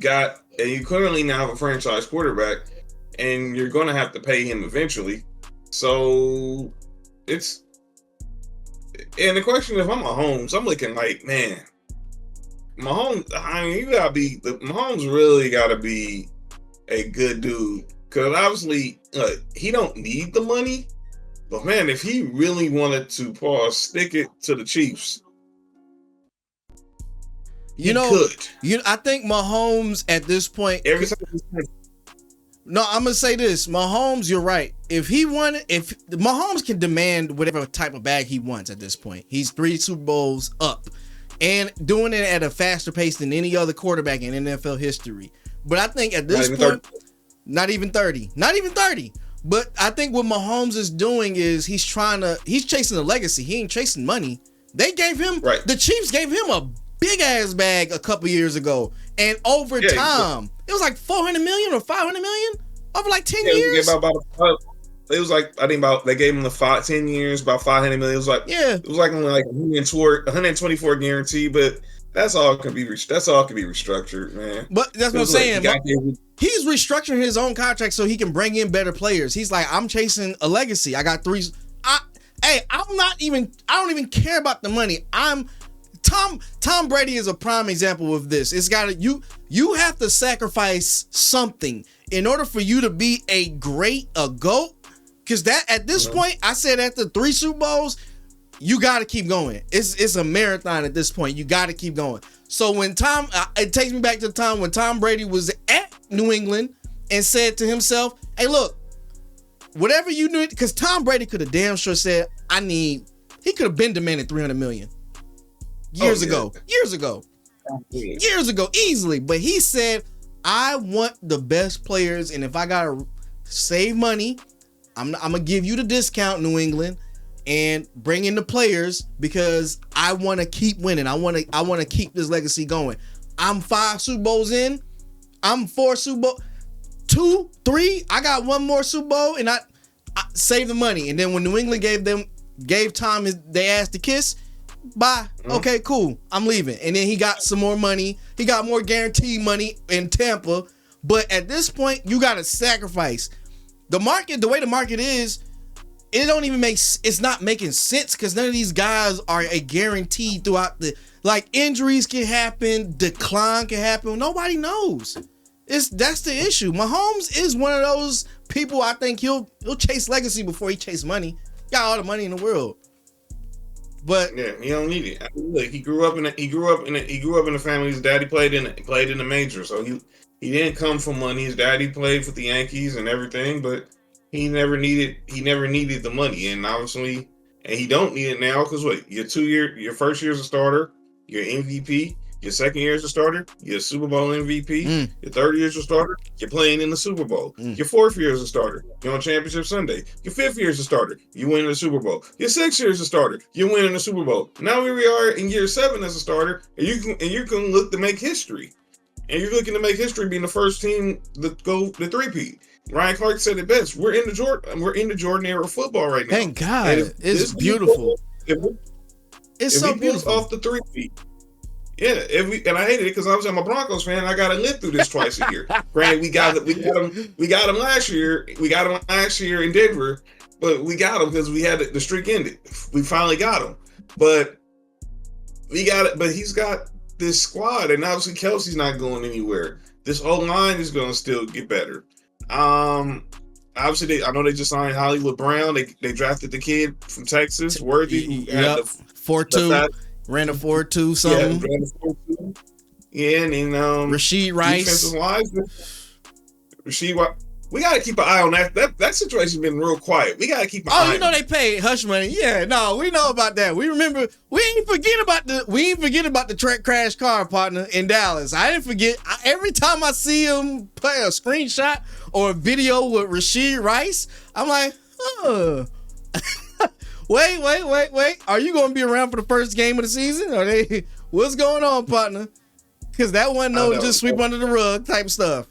currently now have a franchise quarterback, and you're going to have to pay him eventually. So and the question, if I'm Mahomes, I'm looking like, man, Mahomes, Mahomes really got to be a good dude, because obviously he don't need the money, but man, if he really wanted to stick it to the Chiefs, I think Mahomes at this point. No, I'm gonna say this, Mahomes, you're right. If Mahomes can demand whatever type of bag he wants at this point, he's 3 Super Bowls up and doing it at a faster pace than any other quarterback in NFL history. But I think at this point, not even 30. But I think what Mahomes is doing is he's chasing a legacy. He ain't chasing money. The Chiefs gave him a big ass bag a couple years ago, and over time it was like $400 million or $500 million over like 10 years. It was like, I think they gave him the 10 years, about $500 million. It was like only like 124 guarantee, but that's all can be restructured, man. But that's what I'm saying. He's restructuring his own contract so he can bring in better players. He's like, I'm chasing a legacy. I got 3. I don't even care about the money. Tom Brady is a prime example of this. It's you have to sacrifice something in order for you to be a GOAT. Because that at this point, I said after 3 Super Bowls, you got to keep going. It's a marathon at this point. You got to keep going. So when it takes me back to the time when Tom Brady was at New England and said to himself, "Hey, look, whatever you need," because Tom Brady could have damn sure said, he could have been demanding $300 million. Years ago, easily. But he said, I want the best players, and if I gotta save money, I'm gonna give you the discount, New England, and bring in the players because I want to keep winning. I want to keep this legacy going. I'm 5 Super Bowls in. I'm 4 Super Bowl, 2, 3. I got 1 more Super Bowl, and I save the money. And then when New England gave Tom they asked to kiss. Bye. Okay, cool. I'm leaving. And then he got some more money. He got more guaranteed money in Tampa. But at this point, you got to sacrifice. The way the market is, it's not making sense because none of these guys are a guarantee throughout injuries can happen, decline can happen. Nobody knows. That's the issue. Mahomes is one of those people. I think he'll chase legacy before he chase money. Got all the money in the world. But yeah, he don't need it. I mean, look, he grew up in a family. His daddy played in the major, so he didn't come from money. His daddy played for the Yankees and everything, but he never needed the money, and obviously, he don't need it now because your first year as a starter, you're MVP. Your second year as a starter, you're a Super Bowl MVP. Your third year as a starter, you're playing in the Super Bowl. Your fourth year as a starter, you're on Championship Sunday. Your fifth year as a starter, you win the Super Bowl. Your sixth year as a starter, you're winning the Super Bowl. Now here we are in year 7 as a starter, and you can look to make history. And you're looking to make history being the first team to go the 3-peat. Ryan Clark said it best. We're in the Jordan era of football right now. Thank God. It's beautiful. It's so beautiful. Off the 3-peat. Yeah, and I hated it because I'm a Broncos fan. I got to live through this twice a year. Granted, we got them last year. We got them last year in Denver, but we got him because we had the streak ended. We finally got him, but we got it. But he's got this squad, and obviously Kelsey's not going anywhere. This O-line is going to still get better. Obviously, I know they just signed Hollywood Brown. They drafted the kid from Texas, Worthy, who had the 4.2, ran a 4.2 something. Yeah, ran a 4.2. Yeah, and then Rashid Rice. Rashid Rice. We got to keep an eye on that. That situation's been real quiet. We got to keep an eye. Oh, you know they paid hush money. Yeah, no, we know about that. We remember. We ain't forget about the track crash car, partner, in Dallas. I didn't forget. Every time I see him play a screenshot or a video with Rashid Rice, I'm like, huh. Wait. Are you going to be around for the first game of the season? What's going on, partner? Because that wasn't just sweep under the rug type stuff.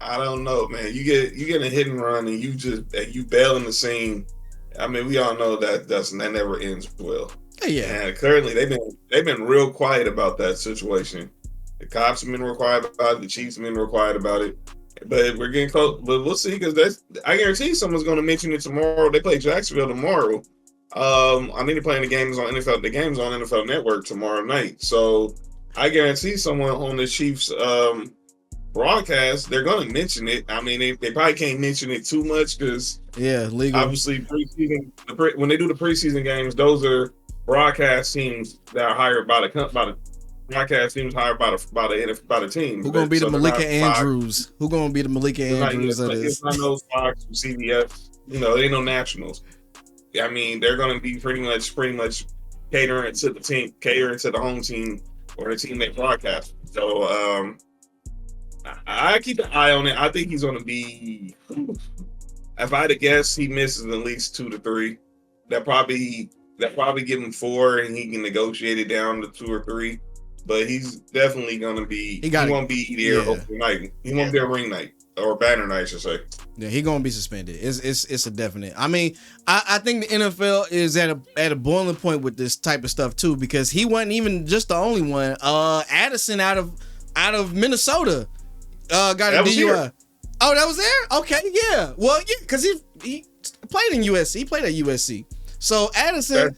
I don't know, man. You get a hit and run, and you bail in the scene. I mean, we all know that never ends well. Yeah. And currently, they've been real quiet about that situation. The cops have been real quiet about it. The Chiefs have been real quiet about it. But we're getting close. But we'll see, because I guarantee someone's going to mention it tomorrow. They play Jacksonville tomorrow. I need to play the games on NFL Network tomorrow night. So I guarantee someone on the Chiefs broadcast, they're going to mention it. I mean, they probably can't mention it too much because legal. Obviously, preseason, when they do the preseason games, those are broadcast teams that are hired by the broadcast teams hired by the team. Who's going to be the Malika Andrews? Who's going to be the Malika Andrews of this? It's not no Fox or CBS. They ain't no nationals. I mean, they're going to be pretty much catering to the home team or the team they broadcast. So I keep an eye on it. I think he's going to be. If I had to guess, he misses at least 2 to 3. That probably give him 4, and he can negotiate it down to 2 or 3. But he's definitely going to be. He won't be there overnight. He won't be there ring night or banner night, I should say. Yeah, he's going to be suspended. It's a definite. I mean, I think the NFL is at a boiling point with this type of stuff too, because he wasn't even just the only one. Addison out of Minnesota got a DUI. Here. Oh, that was there? Okay, yeah. Well, yeah, because he played in USC. He played at USC. So Addison,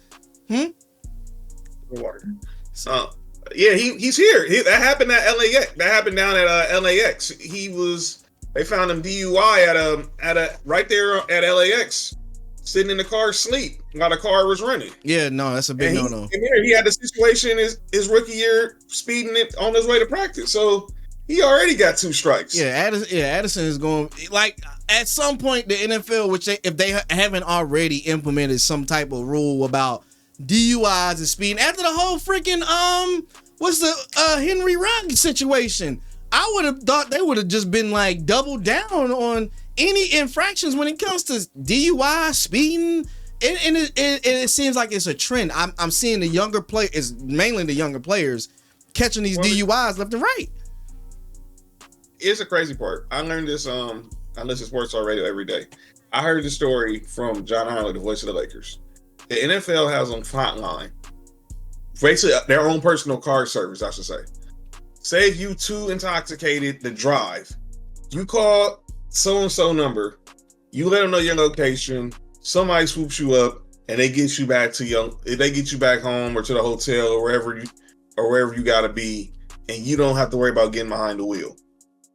yeah, he's here. That happened at LAX. That happened down at LAX. They found him DUI at right there at LAX, sitting in the car asleep while the car was running. Yeah, no, that's a big no-no. He had the situation his rookie year, speeding it on his way to practice. So he already got 2 strikes. Yeah, Addison is going, like, at some point the NFL, if they haven't already implemented some type of rule about DUIs and speeding after the whole freaking what's the Henry Rugg situation, I would have thought they would have just been like double down on any infractions when it comes to DUI, speeding, and it seems like it's a trend. I'm seeing the younger players, mainly the younger players, catching these DUIs left and right. It's a crazy part. I learned this. I listen to Sports Radio every day. I heard the story from John Harley, the voice of the Lakers. The NFL has on Frontline, basically their own personal car service, I should say. Say if you too intoxicated to drive, you call so-and-so number, you let them know your location, somebody swoops you up, and they get you back home or to the hotel or wherever you gotta be, and you don't have to worry about getting behind the wheel.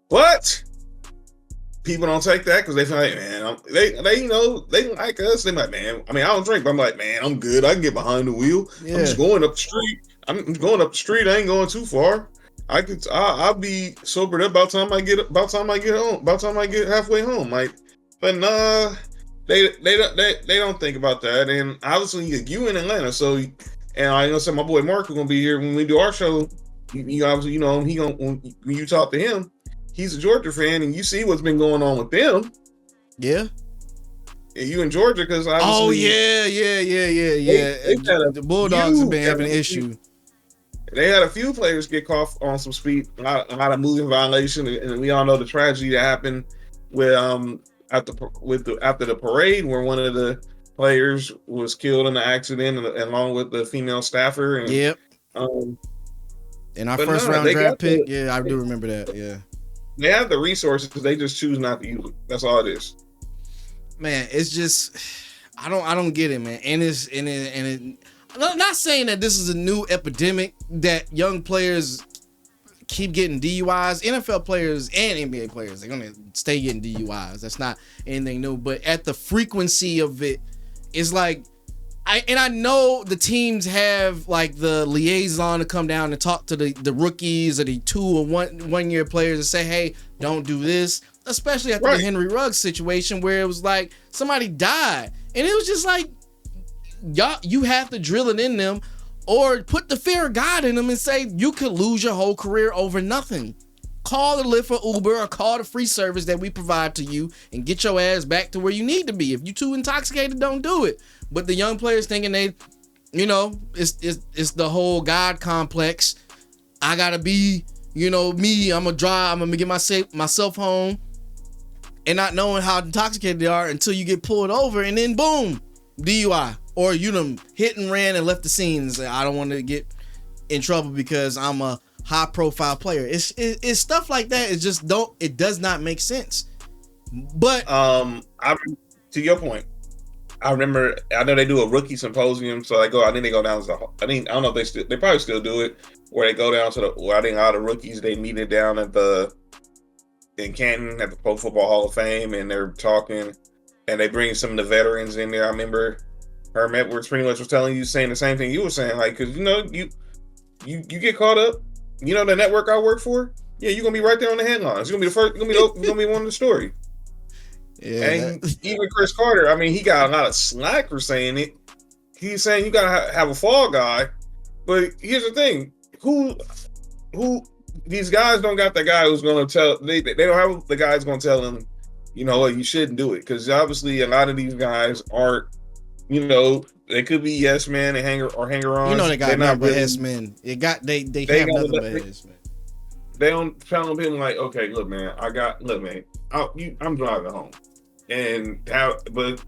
But people don't take that because they feel like, man, they like us. They like, man, I mean, I don't drink, but I'm like, man, I'm good. I can get behind the wheel. Yeah. I'm just going up the street. I'm going up the street. I ain't going too far. I'll be sobered up by the time I get home. By the time I get halfway home, like, but nah, they don't think about that. And obviously, you in Atlanta, so and I know my boy Mark is gonna be here when we do our show. You obviously, when you talk to him, he's a Georgia fan, and you see what's been going on with them. Yeah. And you in Georgia because obviously. Oh yeah. The Bulldogs have been having an issue. They had a few players get caught on some speed, a lot of moving violation, and we all know the tragedy that happened with after the parade, where one of the players was killed in the accident, along with the female staffer. And, yep. In our first round draft pick, I do remember that. Yeah. They have the resources because they just choose not to use it. That's all it is. man, it's just I don't get it, man. And I'm not saying that this is a new epidemic that young players keep getting DUIs. NFL players and NBA players, they're gonna stay getting DUIs. That's not anything new. But at the frequency of it, it's like I know the teams have like the liaison to come down and talk to the rookies or the 2 or 1 year players and say, hey, don't do this. Especially after the Henry Ruggs situation where it was like somebody died. And it was just like, y'all, you have to drill it in them or put the fear of God in them and say you could lose your whole career over nothing. Call the Lyft or Uber or call the free service that we provide to you and get your ass back to where you need to be. If you're too intoxicated, don't do it. But the young players thinking they, it's the whole God complex. I gotta be, me. I'm gonna get myself home, and not knowing how intoxicated they are until you get pulled over, and then boom, DUI, or you done hit and ran and left the scene and say, I don't want to get in trouble because I'm a high profile player. It's stuff like that. It does not make sense. But to your point, I know they do a rookie symposium, so I think they go down to I don't know if they probably still do it, where they go down to I think all the rookies, they meet it down in Canton at the Pro Football Hall of Fame, and they're talking, and they bring some of the veterans in there. I remember Herm Edwards pretty much was saying the same thing you were saying, like, because you get caught up, the network I work for, you're gonna be right there on the headlines. You're gonna be the first. You're gonna be one of the story. Yeah, and even Chris Carter, he got a lot of slack for saying it. He's saying you gotta have a fall guy, but here's the thing: who these guys don't got the guy who's gonna tell. They don't have the guy who's gonna tell them, you shouldn't do it, because obviously a lot of these guys aren't. They could be yes men and hanger-ons. They got nothing but yes men. They have nothing but yes men. They don't tell him like, okay, look, man, I'm driving home, but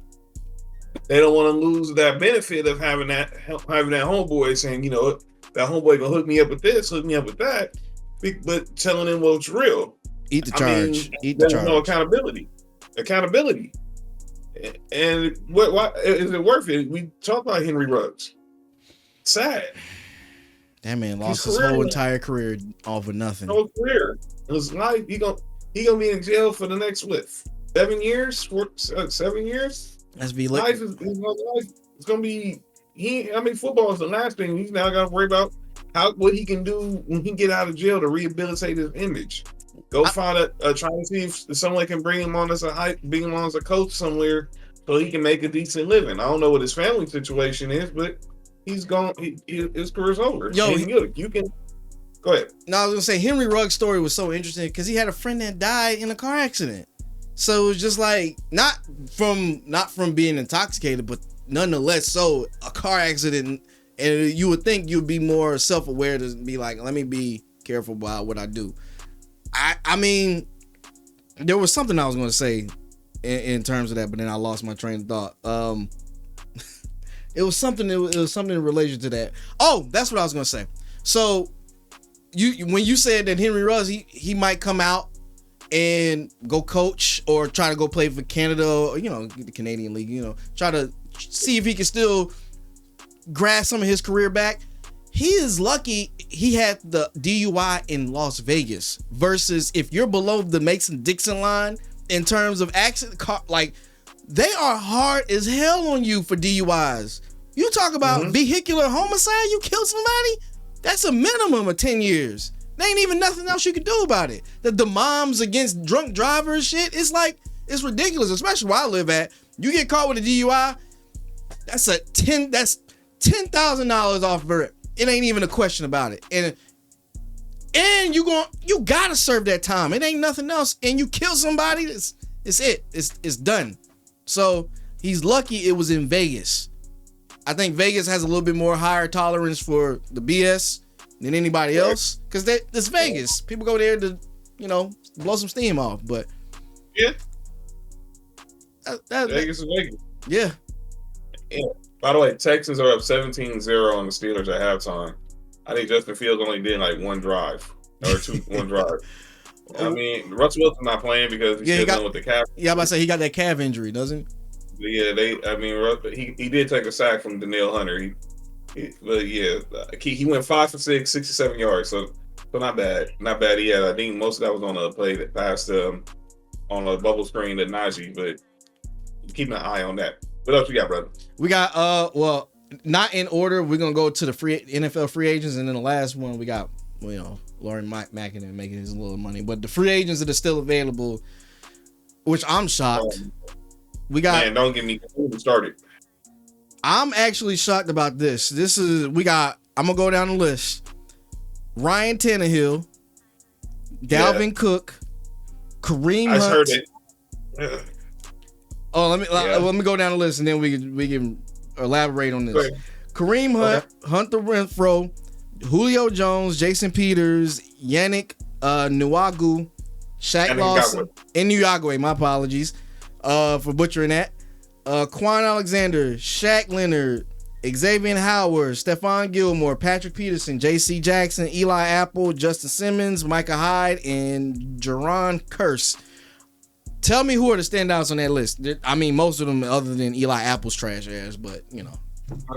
they don't want to lose that benefit of having that homeboy saying, that homeboy gonna hook me up with this, hook me up with that, but telling him what's real. Eat the charge. Eat the charge. No accountability. And what is it worth it? We talk about Henry Ruggs. Sad. That man lost his whole entire career off of nothing. Whole career. His life. He gonna be in jail for the next 7 years? 7 years? Let's be life is it's gonna be. Football is the last thing. He's now got to worry about what he can do when he get out of jail to rehabilitate his image. Try to see if someone can bring him on as a coach somewhere so he can make a decent living. I don't know what his family situation is, but he's gone. His career's over. You can go ahead. No, I was gonna say Henry Ruggs' story was so interesting because he had a friend that died in a car accident. So it was just like not from being intoxicated, but nonetheless, so a car accident, and you would think you'd be more self-aware to be like, let me be careful about what I do. There was something I was going to say in terms of that, but then I lost my train of thought. It was something in relation to that. Oh, that's what I was going to say. So when you said that Henry Ruggs, he might come out and go coach or try to go play for Canada or, the Canadian League, try to see if he can still grasp some of his career back. He is lucky he had the DUI in Las Vegas versus if you're below the Mason-Dixon line in terms of accident, like they are hard as hell on you for DUIs. You talk about vehicular homicide, you kill somebody, that's a minimum of 10 years. There ain't even nothing else you can do about it. The moms against drunk drivers shit, it's ridiculous, especially where I live at. You get caught with a DUI, that's $10,000 off rip. It ain't even a question about it. And you gotta serve that time. It ain't nothing else. And you kill somebody, it's done. So he's lucky it was in Vegas. I think Vegas has a little bit more higher tolerance for the BS than anybody else. Because it's Vegas. People go there to, blow some steam off. But yeah. Vegas is Vegas. Yeah. By the way, Texans are up 17-0 on the Steelers at halftime. I think Justin Fields only did like one drive. Russell Wilson's not playing because he's still dealing with the calf. Yeah, I'm about to say he got that calf injury, doesn't he? Yeah, he did take a sack from Danielle Hunter. But yeah, he went 5 for 6, 67 yards. So not bad. Not bad. Yeah, I think most of that was on a play that passed on a bubble screen to Najee, but keeping an eye on that. What else we got, brother? We got well, not in order. We're gonna go to the NFL free agents, and then the last one we got, Lauri Markkanen making his little money. But the free agents that are still available, which I'm shocked. We got. Man, don't get me started. I'm actually shocked about this. I'm gonna go down the list. Ryan Tannehill, Dalvin Cook, Kareem Hunt. I heard it. Oh, let me go down the list and then we can elaborate on this. Right. Kareem Hunt, Hunter Renfrow, Julio Jones, Jason Peters, Yannick Nwagu, Shaq Lawson, Nwagu. My apologies for butchering that. Quan Alexander, Shaq Leonard, Xavier Howard, Stephon Gilmore, Patrick Peterson, J.C. Jackson, Eli Apple, Justin Simmons, Micah Hyde, and Jaron Curse. Tell me who are the standouts on that list. I mean, most of them, other than Eli Apple's trash ass, but I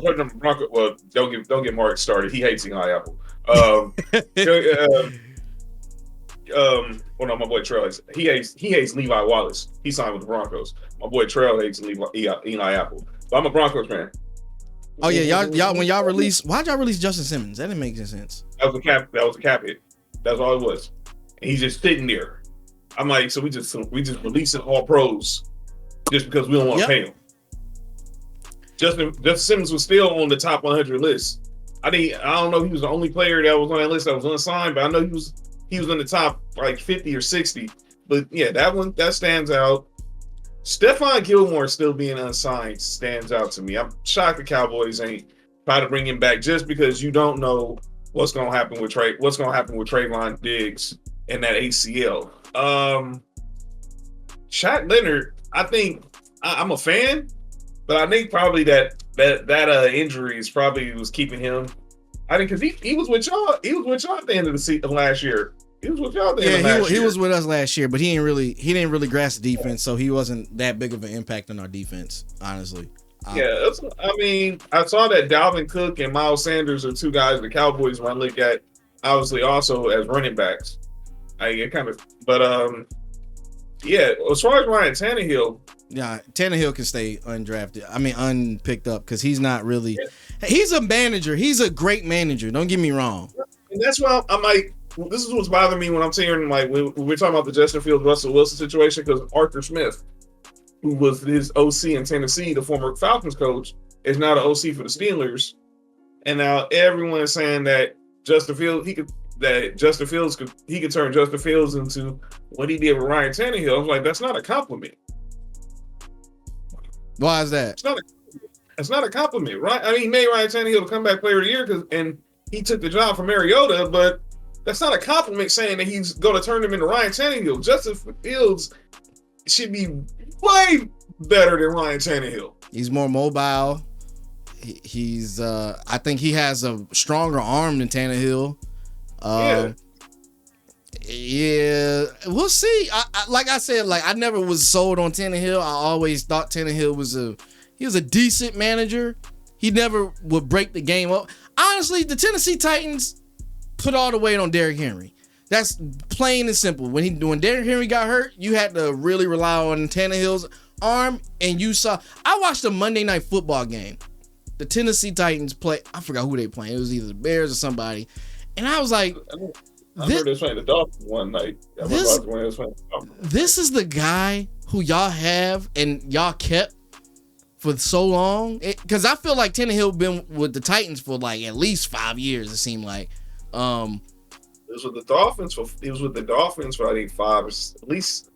heard them Bronco. Well, don't get Mark started. He hates Eli Apple. Well, no, my boy Trail he hates Levi Wallace. He signed with the Broncos. My boy Trail hates Eli Apple. But I'm a Broncos fan. Oh yeah, y'all when y'all why'd y'all release Justin Simmons? That didn't make any sense. That was a cap hit. That's all it was. And he's just sitting there. I'm like, so we just releasing all pros just because we don't want to pay him. Justin Simmons was still on the top 100 list. I don't know if he was the only player that was on that list that was unsigned, but I know he was in the top like 50 or 60. But yeah, that stands out. Stephon Gilmore still being unsigned stands out to me. I'm shocked the Cowboys ain't try to bring him back just because you don't know what's going to happen with Trayvon Diggs and that ACL. Shaq Leonard, I think I'm a fan, but I think probably that injury is probably was keeping him. I think because he was with y'all. He was with y'all at the end of the season last year. He was with y'all at the end of last year. He was with us last year, but he didn't really grasp the defense, so he wasn't that big of an impact on our defense, honestly. Yeah, I saw that Dalvin Cook and Miles Sanders are two guys the Cowboys might look at, obviously also as running backs. As far as Ryan Tannehill. Yeah, Tannehill can stay unpicked up because he's not really. Yeah. He's a manager. He's a great manager. Don't get me wrong. And that's why I'm like, this is what's bothering me when I'm hearing like when we're talking about the Justin Fields Russell Wilson situation, because Arthur Smith, who was his OC in Tennessee, the former Falcons coach, is now the OC for the Steelers, and now everyone is saying that Justin Fields he could turn Justin Fields into what he did with Ryan Tannehill. I was like, that's not a compliment. Why is that? It's not a compliment, right? I mean, he made Ryan Tannehill the comeback player of the year and he took the job from Mariota, but that's not a compliment saying that he's going to turn him into Ryan Tannehill. Justin Fields should be way better than Ryan Tannehill. He's more mobile. He's I think he has a stronger arm than Tannehill. Yeah, we'll see. Like I said, I never was sold on Tannehill. I always thought Tannehill was a decent manager. He never would break the game up. Honestly, the Tennessee Titans put all the weight on Derrick Henry. That's plain and simple. When Derrick Henry got hurt, you had to really rely on Tannehill's arm. And I watched a Monday Night Football game. The Tennessee Titans play. I forgot who they playing. It was either the Bears or somebody. And I was like, I heard they was playing the Dolphins one night. This is the guy who y'all have and y'all kept for so long. Because I feel like Tannehill been with the Titans for like at least 5 years. It seemed like. It was with the Dolphins for I think at least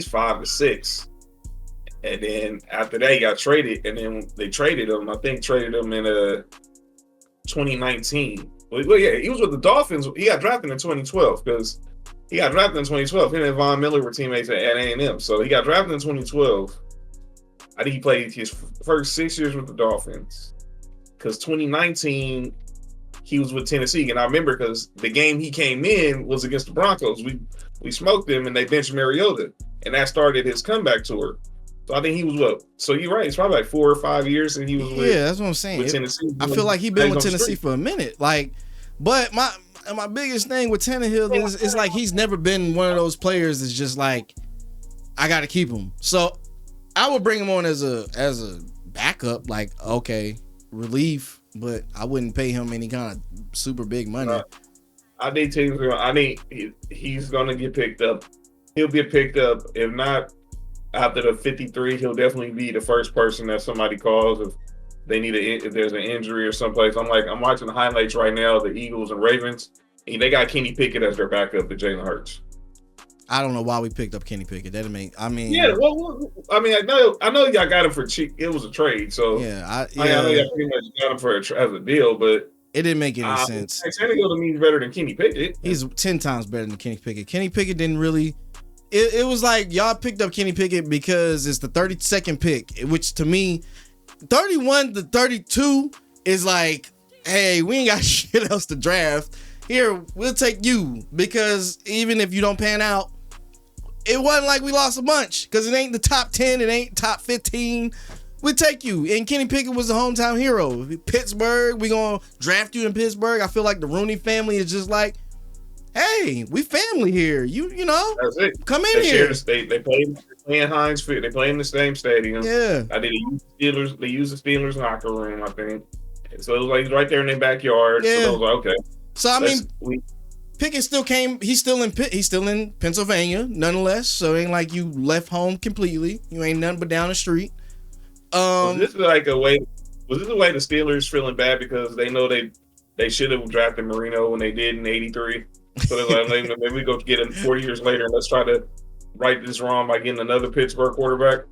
5 to 6. And then after that, he got traded, and then they traded him. I think traded him in 2019. Well, yeah, he was with the Dolphins. He got drafted in 2012 because Him and Von Miller were teammates at A&M. So he got drafted in 2012. I think he played his first 6 years with the Dolphins. Because 2019, he was with Tennessee. And I remember because the game he came in was against the Broncos. We smoked them, and they benched Mariota. And that started his comeback tour. So I think he was what? So you're right. It's probably like 4 or 5 years since he was with. Yeah, that's what I'm saying. With Tennessee. I feel like he's been with Tennessee for a minute. Like, but my biggest thing with Tannehill is like he's never been one of those players that's just like, I got to keep him. So I would bring him on as a backup, like, okay, relief, but I wouldn't pay him any kind of super big money. I think he's gonna get picked up. He'll get picked up. If not after the 53, he'll definitely be the first person that somebody calls if they need if there's an injury or someplace. I'm watching the highlights right now. The Eagles and Ravens. And they got Kenny Pickett as their backup to Jalen Hurts. I don't know why we picked up Kenny Pickett. That didn't yeah. Well, I mean, I know y'all got him for cheap. It was a trade, so yeah. I know y'all pretty much got him for as a deal, but it didn't make any sense. Tannehill to me is better than Kenny Pickett. He's 10 times better than Kenny Pickett. Kenny Pickett didn't really. It was like y'all picked up Kenny Pickett because it's the 32nd pick, which to me, 31 to 32 is like, hey, we ain't got shit else to draft. Here, we'll take you because even if you don't pan out, it wasn't like we lost a bunch because it ain't the top 10, it ain't top 15. We'll take you. And Kenny Pickett was the hometown hero. Pittsburgh, we gonna draft you in Pittsburgh. I feel like the Rooney family is just like, hey, we family here. You know, that's it. Come in here. They play in Heinz Field. They play in the same stadium. Yeah. I did Steelers. They use the Steelers locker room, I think. So it was like right there in their backyard. Yeah. So I was like, okay. So I mean, Pickett still came. He's still in Pennsylvania, nonetheless. So it ain't like you left home completely. You ain't nothing but down the street. Was this like a way? Was this a way the Steelers feeling bad because they know they should have drafted Marino when they did in '83? So they're like, maybe we go get him 40 years later and let's try to right this wrong by getting another Pittsburgh quarterback.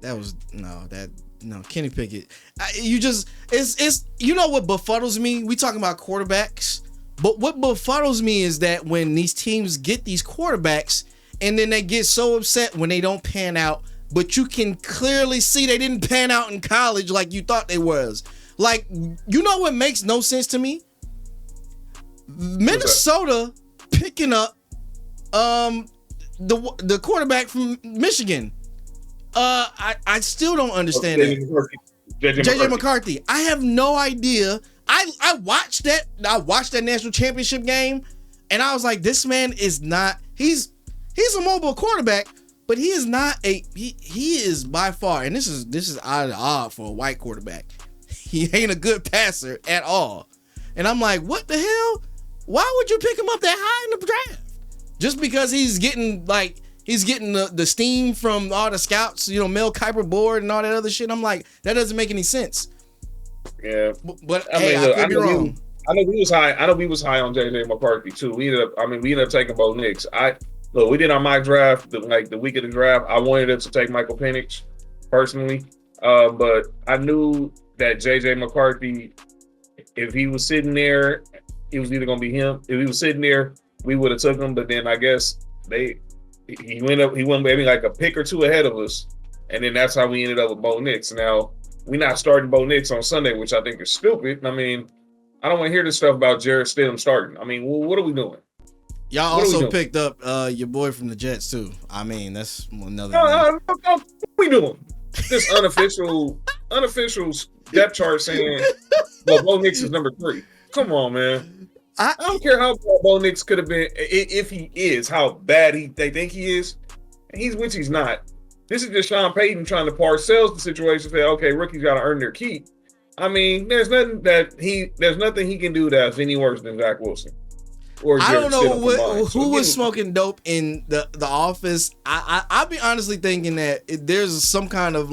Kenny Pickett. It's you know what befuddles me? We talking about quarterbacks, but what befuddles me is that when these teams get these quarterbacks and then they get so upset when they don't pan out, but you can clearly see they didn't pan out in college like you thought they was. Like, you know what makes no sense to me? Minnesota picking up the quarterback from Michigan. I still don't understand it. JJ McCarthy. I have no idea. I watched that national championship game, and I was like, this man is not. He's a mobile quarterback, but he is not he is by far, and this is out of the odd for a white quarterback. He ain't a good passer at all. And I'm like, what the hell? Why would you pick him up that high in the draft? Just because he's getting the steam from all the scouts, you know, Mel Kiper board and all that other shit. I'm like, that doesn't make any sense. Yeah, but I could be wrong. I know we was high on JJ McCarthy too. We ended up taking Bo Nix. We did our mock draft the week of the draft. I wanted us to take Michael Penix personally, but I knew that JJ McCarthy, if he was sitting there, it was either gonna be him. If he was sitting there, we would have took him. But then I guess he went maybe like a pick or two ahead of us, and then that's how we ended up with Bo Nix. Now we're not starting Bo Nix on Sunday, which I think is stupid. I mean, I don't want to hear this stuff about Jarrett Stidham starting. I mean, what are we doing? Y'all also picked up your boy from the Jets too. I mean, that's another. No, what we doing? This unofficial depth chart saying, "Well, Bo Nix is number 3." Come on, man. I don't care how bad Bo Nix could have been if he is, how bad they think he is. Which he's not. This is just Sean Payton trying to parcel the situation. Say, okay, rookies got to earn their keep. I mean, there's nothing he can do that's any worse than Zach Wilson. I don't know who was smoking dope in the office. I'll be honestly thinking that there's some kind of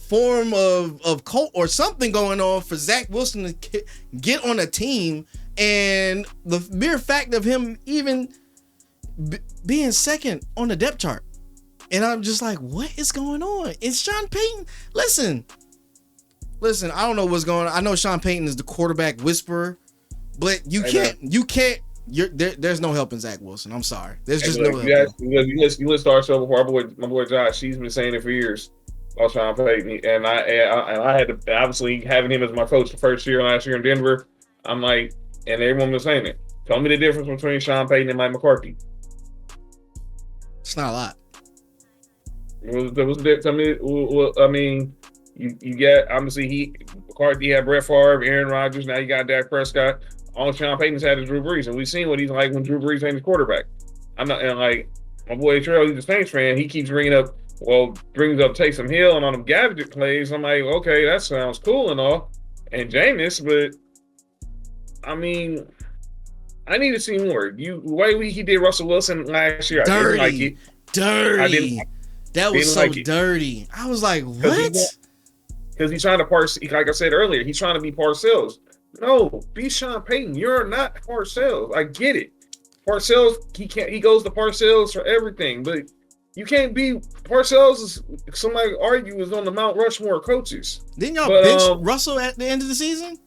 form of cult or something going on for Zach Wilson to get on a team, and the mere fact of him even being second on the depth chart. And I'm just like, what is going on? It's Sean Payton. Listen, I don't know what's going on. I know Sean Payton is the quarterback whisperer, but there's no helping Zach Wilson. I'm sorry. There's just no help. You listen to our show before. My boy Josh, he's been saying it for years about Sean Payton. And I had to, obviously, having him as my coach the first year last year in Denver, I'm like, and everyone was saying it. Tell me the difference between Sean Payton and Mike McCarthy. It's not a lot. I mean, you get obviously McCarthy had Brett Favre, Aaron Rodgers. Now you got Dak Prescott. All Sean Payton's had is Drew Brees, and we've seen what he's like when Drew Brees ain't his quarterback. I'm not, and like my boy Trail, he's a Saints fan. He keeps brings up Taysom Hill and on them gadget plays. I'm like, okay, that sounds cool and all, and Jameis, but I mean, I need to see more. The way he did Russell Wilson last year, I didn't like it. Dirty. That was so dirty. I was like, what? Because he's trying to like I said earlier, he's trying to be Parcells. No, be Sean Payton. You're not Parcells. I get it. Parcells, he goes to Parcells for everything, but you can't be Parcells. Somebody argue is on the Mount Rushmore of coaches. Didn't y'all bench Russell at the end of the season?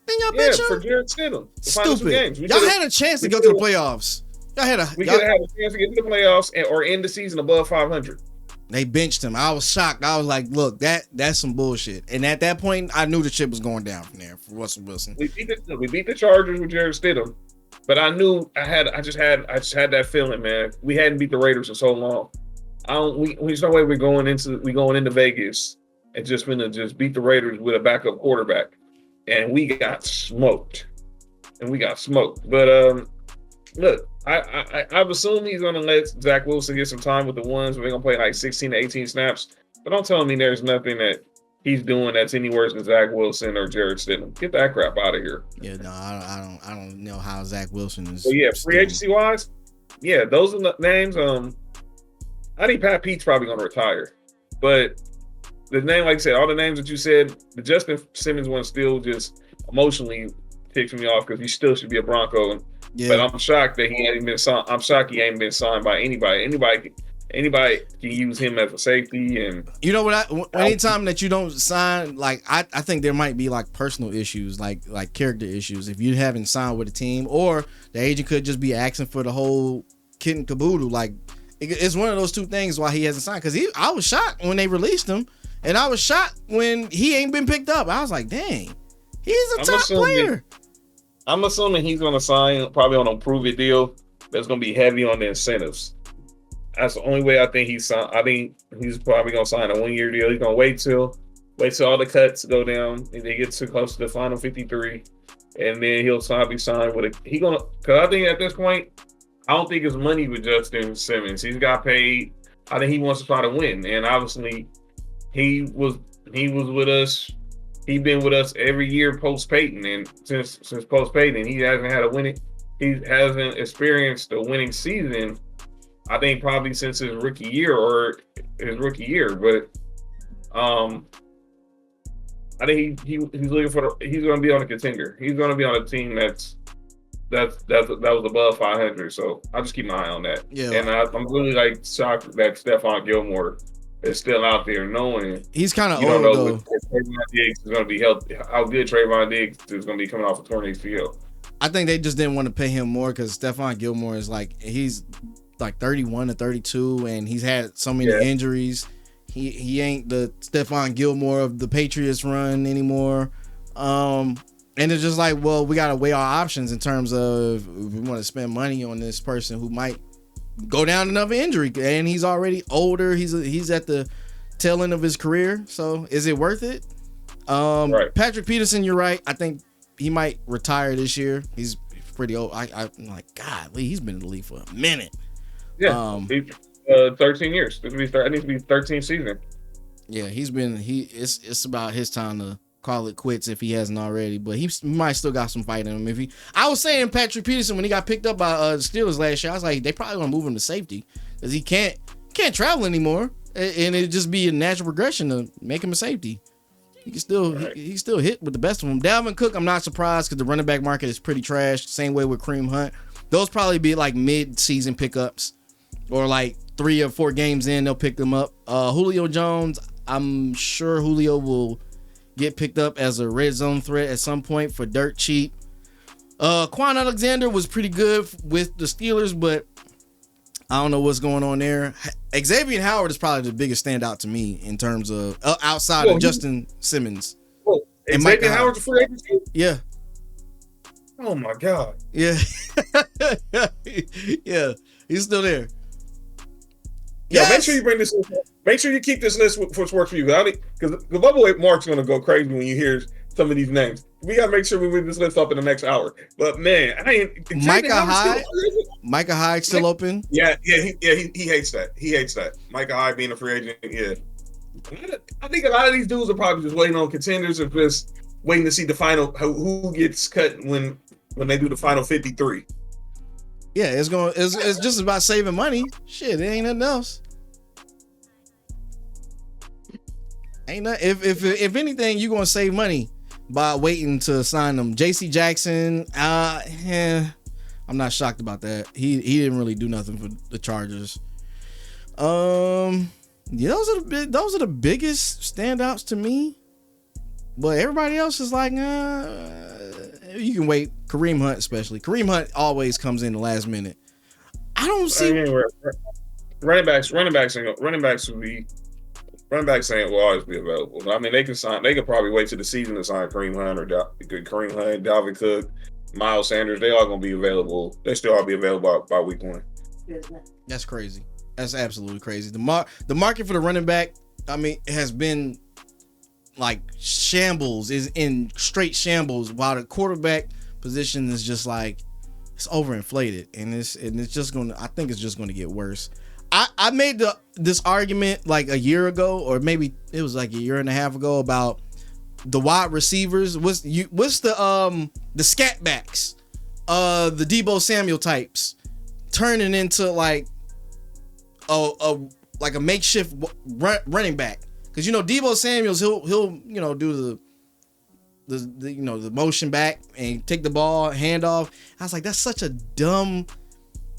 Didn't y'all bench him? For Jared Stidham. Stupid. Y'all had a chance to go to the playoffs. We could have had a chance to get to the playoffs or end the season above 500. They benched him. I was shocked. I was like, look, that's some bullshit. And at that point, I knew the ship was going down from there for Russell Wilson. We beat the Chargers with Jared Stidham, but I knew I just had that feeling, man. We hadn't beat the Raiders in so long. There's no way we're going into Vegas and just beat the Raiders with a backup quarterback. And we got smoked. But look, I've assumed he's going to let Zach Wilson get some time with the ones where they're going to play like 16 to 18 snaps. But don't tell me there's nothing that he's doing that's any worse than Zach Wilson or Jared Stidham. Get that crap out of here. Yeah, no, I don't know how Zach Wilson is. But yeah, free agency wise, yeah, those are the names. I think Pat Pete's probably going to retire. But the name, like I said, all the names that you said, the Justin Simmons one still just emotionally ticks me off because he still should be a Bronco. Yeah. But I'm shocked that he ain't been signed. I'm shocked he ain't been signed by anybody. Anybody can use him as a safety. And you know what? Anytime that you don't sign, like I think there might be like personal issues, like character issues. If you haven't signed with a team, or the agent could just be asking for the whole kit and caboodle. Like it's one of those two things why he hasn't signed. Because I was shocked when they released him, and I was shocked when he ain't been picked up. I was like, dang, he's a top player. I'm assuming he's going to sign probably on a prove it deal that's going to be heavy on the incentives. That's the only way I think he's signed. I think he's probably going to sign a 1 year deal. He's going to wait till all the cuts go down and they get too close to the final 53, and then he'll probably sign with because I think at this point, I don't think it's money with Justin Simmons. He's got paid. I think he wants to try to win, and obviously he was with us. He's been with us every year post Peyton, and since post Peyton, he hasn't experienced a winning season. I think probably since his rookie year. But I think he's looking he's going to be on a contender. He's going to be on a team that was above 500. So I'll just keep my eye on that. Yeah, and I'm really like shocked that Stephon Gilmore is still out there, knowing he's kind of old though. If Trayvon Diggs is going to be healthy, how good Trayvon Diggs is going to be coming off a torn ACL. I think they just didn't want to pay him more because Stephon Gilmore is he's like 31 to 32, and he's had so many injuries. He ain't the Stephon Gilmore of the Patriots run anymore. And it's just like, well, we got to weigh our options in terms of if we want to spend money on this person who might go down another injury, and he's already older. He's at the tail end of his career. So is it worth it? Right. Patrick Peterson, you're right. I think he might retire this year. He's pretty old. I'm like, God, he's been in the league for a minute. Yeah, 13 years. It needs to be 13th season. Yeah, it's about his time to call it quits if he hasn't already. But he might still got some fight in him. I was saying Patrick Peterson when he got picked up by the Steelers last year, I was like, they probably gonna move him to safety because he can't travel anymore, and it'd just be a natural progression to make him a safety. He can still he still hit with the best of them. Dalvin Cook, I'm not surprised because the running back market is pretty trash. Same way with Kareem Hunt. Those probably be like mid-season pickups. Or like 3 or 4 games in, they'll pick them up. Julio Jones, I'm sure Julio will get picked up as a red zone threat at some point for dirt cheap. Quan Alexander was pretty good with the Steelers, but I don't know what's going on there. Xavier Howard is probably the biggest standout to me in terms of outside of Justin Simmons. Xavier Howard's a free agent? Yeah. Oh my God. Yeah. Yeah. He's still there. Yo, make sure you bring this. Make sure you keep this list for Sports for You. Because the bubble Mark's gonna go crazy when you hear some of these names. We gotta make sure we read this list up in the next hour. But man, Micah Hyde still open. Yeah, he hates that. He hates that. Micah Hyde being a free agent. Yeah, I think a lot of these dudes are probably just waiting on contenders and just waiting to see the final who gets cut when they do the final 53. Yeah, it's just about saving money. Shit, it ain't nothing else. Ain't nothing. If anything, you're gonna save money by waiting to sign them. JC Jackson, I'm not shocked about that. He didn't really do nothing for the Chargers. Yeah, those are the biggest standouts to me. But everybody else is like, you can wait. Kareem Hunt, especially. Kareem Hunt always comes in the last minute. I don't see running backs will always be available. I mean, they could probably wait till the season to sign Kareem Hunt Dalvin Cook, Miles Sanders. They all gonna be available. They still all be available by week 1. That's crazy. That's absolutely crazy. The market for the running back, I mean, has been like shambles, is in straight shambles, while the quarterback position is just like, it's overinflated, and it's just gonna, I think it's just gonna get worse. I made this argument like a year ago, or maybe it was like a year and a half ago, about the wide receivers. What's the scat backs, the Deebo Samuel types turning into like a makeshift running back. Because Deebo Samuels, he'll do the motion back and take the ball, hand off. I was like, that's such a dumb.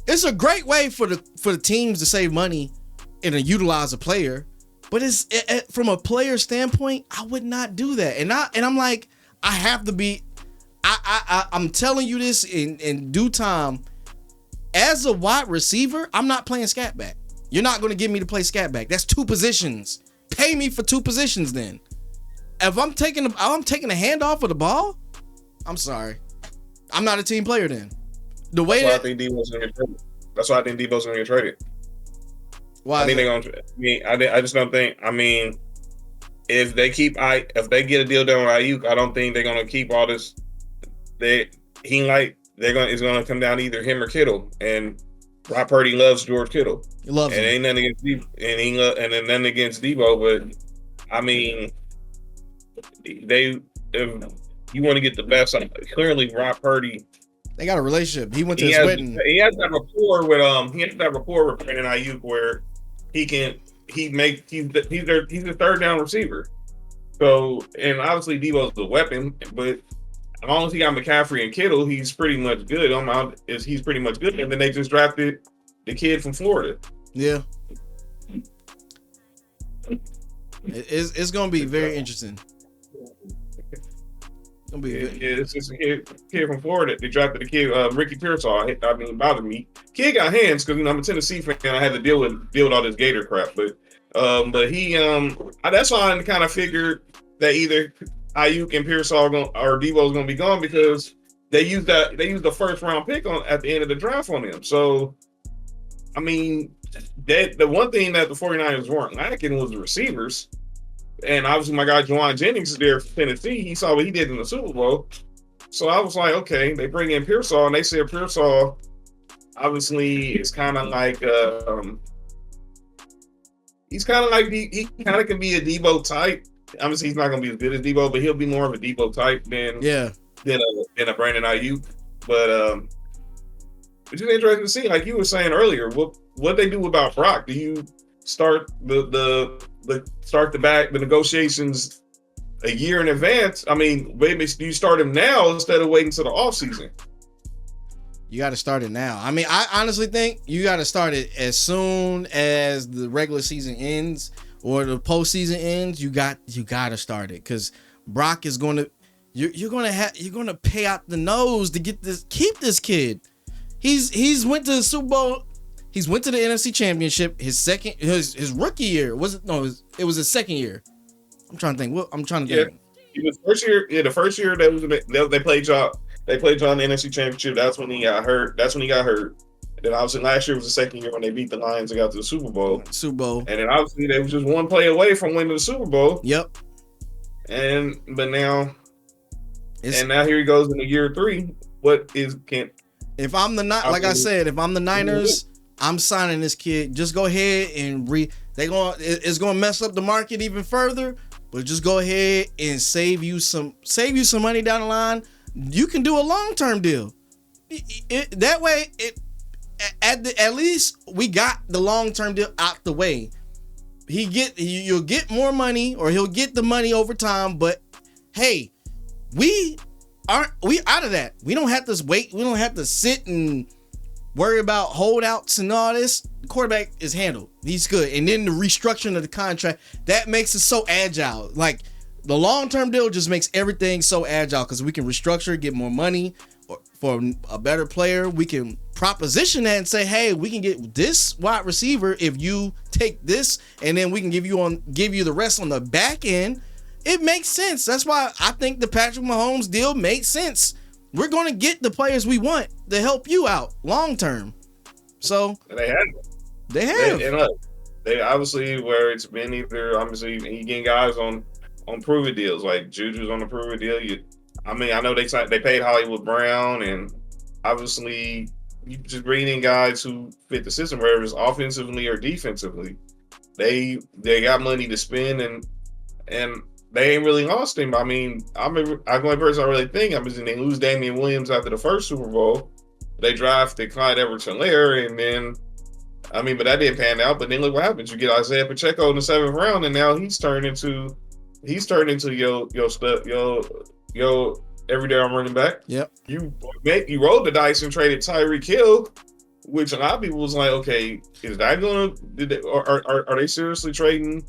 It's a great way for the teams to save money and to utilize a player, but from a player standpoint, I would not do that. And I'm like, I have to be. I'm telling you this in due time. As a wide receiver, I'm not playing scat back. You're not going to get me to play scat back. That's 2 positions. Pay me for 2 positions then. If I'm taking a handoff of the ball, I'm sorry. I'm not a team player then. That's why I think Deebo's going to get traded. Why? I think they're going to. I just don't think. I mean, if they get a deal done with Ayuk, I don't think they're going to keep all this. It's going to come down to either him or Kittle. And Brock Purdy loves George Kittle. He loves him. Ain't nothing against Deebo, and then nothing against Deebo, but I mean, if you want to get the best, clearly Brock Purdy. They got a relationship. He went to his wedding. He has that rapport with Brandon Ayuk, where he's the third down receiver. So, and obviously Deebo's a weapon, but as long as he got McCaffrey and Kittle, he's pretty much good. He's pretty much good. And then they just drafted the kid from Florida. Yeah. It's going to be very interesting. It's just a kid from Florida. They drafted the kid, Ricky Pearsall. I mean, it bothered me. Kid got hands because I'm a Tennessee fan. I had to deal with all this Gator crap. But he that's why I kind of figured that either Ayuk and Pearsall or Deebo's going to be gone, because they used the first round pick at the end of the draft on him. So I mean, the one thing that the 49ers weren't lacking was the receivers. And obviously my guy Juwan Jennings is there for Tennessee. He saw what he did in the Super Bowl. So I was like, okay, they bring in Pearsall, and they said Pearsall obviously is kind of like he kind of can be a Deebo type. Obviously he's not going to be as good as Deebo, but he'll be more of a Deebo type than a Brandon Ayuk. But it's just interesting to see, like you were saying earlier, what they do about Brock. Do you start the negotiations a year in advance? I mean, maybe you start him now instead of waiting until the offseason. You got to start it now. I mean, I honestly think you got to start it as soon as the regular season ends or the postseason ends. You got to start it, because Brock is going to you're going to pay out the nose to keep this kid. He's went to the Super Bowl. He's went to the NFC Championship. His rookie year it was his second year. I'm trying to think. Think. It was first year. Yeah, the first year they played y'all. They played y'all in the NFC Championship. That's when he got hurt. Then obviously last year was the second year when they beat the Lions and got to the Super Bowl. And then obviously they was just one play away from winning the Super Bowl. Yep. But now here he goes into year 3. If I'm the Niners, I'm signing this kid. Just go ahead and it's gonna mess up the market even further, but just go ahead and save you some money down the line. You can do a long-term deal. That way, at least we got the long-term deal out the way. You'll get more money, or he'll get the money over time. But hey, we out of that. We don't have to wait. We don't have to sit and worry about holdouts and all this. The quarterback is handled. He's good. And then the restructuring of the contract, that makes it so agile. Like, the long-term deal just makes everything so agile because we can restructure, get more money for a better player. We can proposition that and say, hey, we can get this wide receiver if you take this, and then we can give you the rest on the back end. It makes sense. That's why I think the Patrick Mahomes deal makes sense. We're going to get the players we want to help you out long term. So they have. And look, they obviously, where it's been either obviously you getting guys on prove it deals, like Juju's on a prove it deal. I know they paid Hollywood Brown, and obviously you just bring in guys who fit the system, whether it's offensively or defensively. They got money to spend, and they ain't really lost him. I mean, I'm the only person I really think. They lose Damian Williams after the first Super Bowl. They drafted Clyde Edwards-Helaire, and then, but that didn't pan out. But then look what happens. You get Isaiah Pacheco in the 7th round, and now he's turned into your every down running back. Yep. You rolled the dice and traded Tyreek Hill, which a lot of people was like, okay, is that are they seriously trading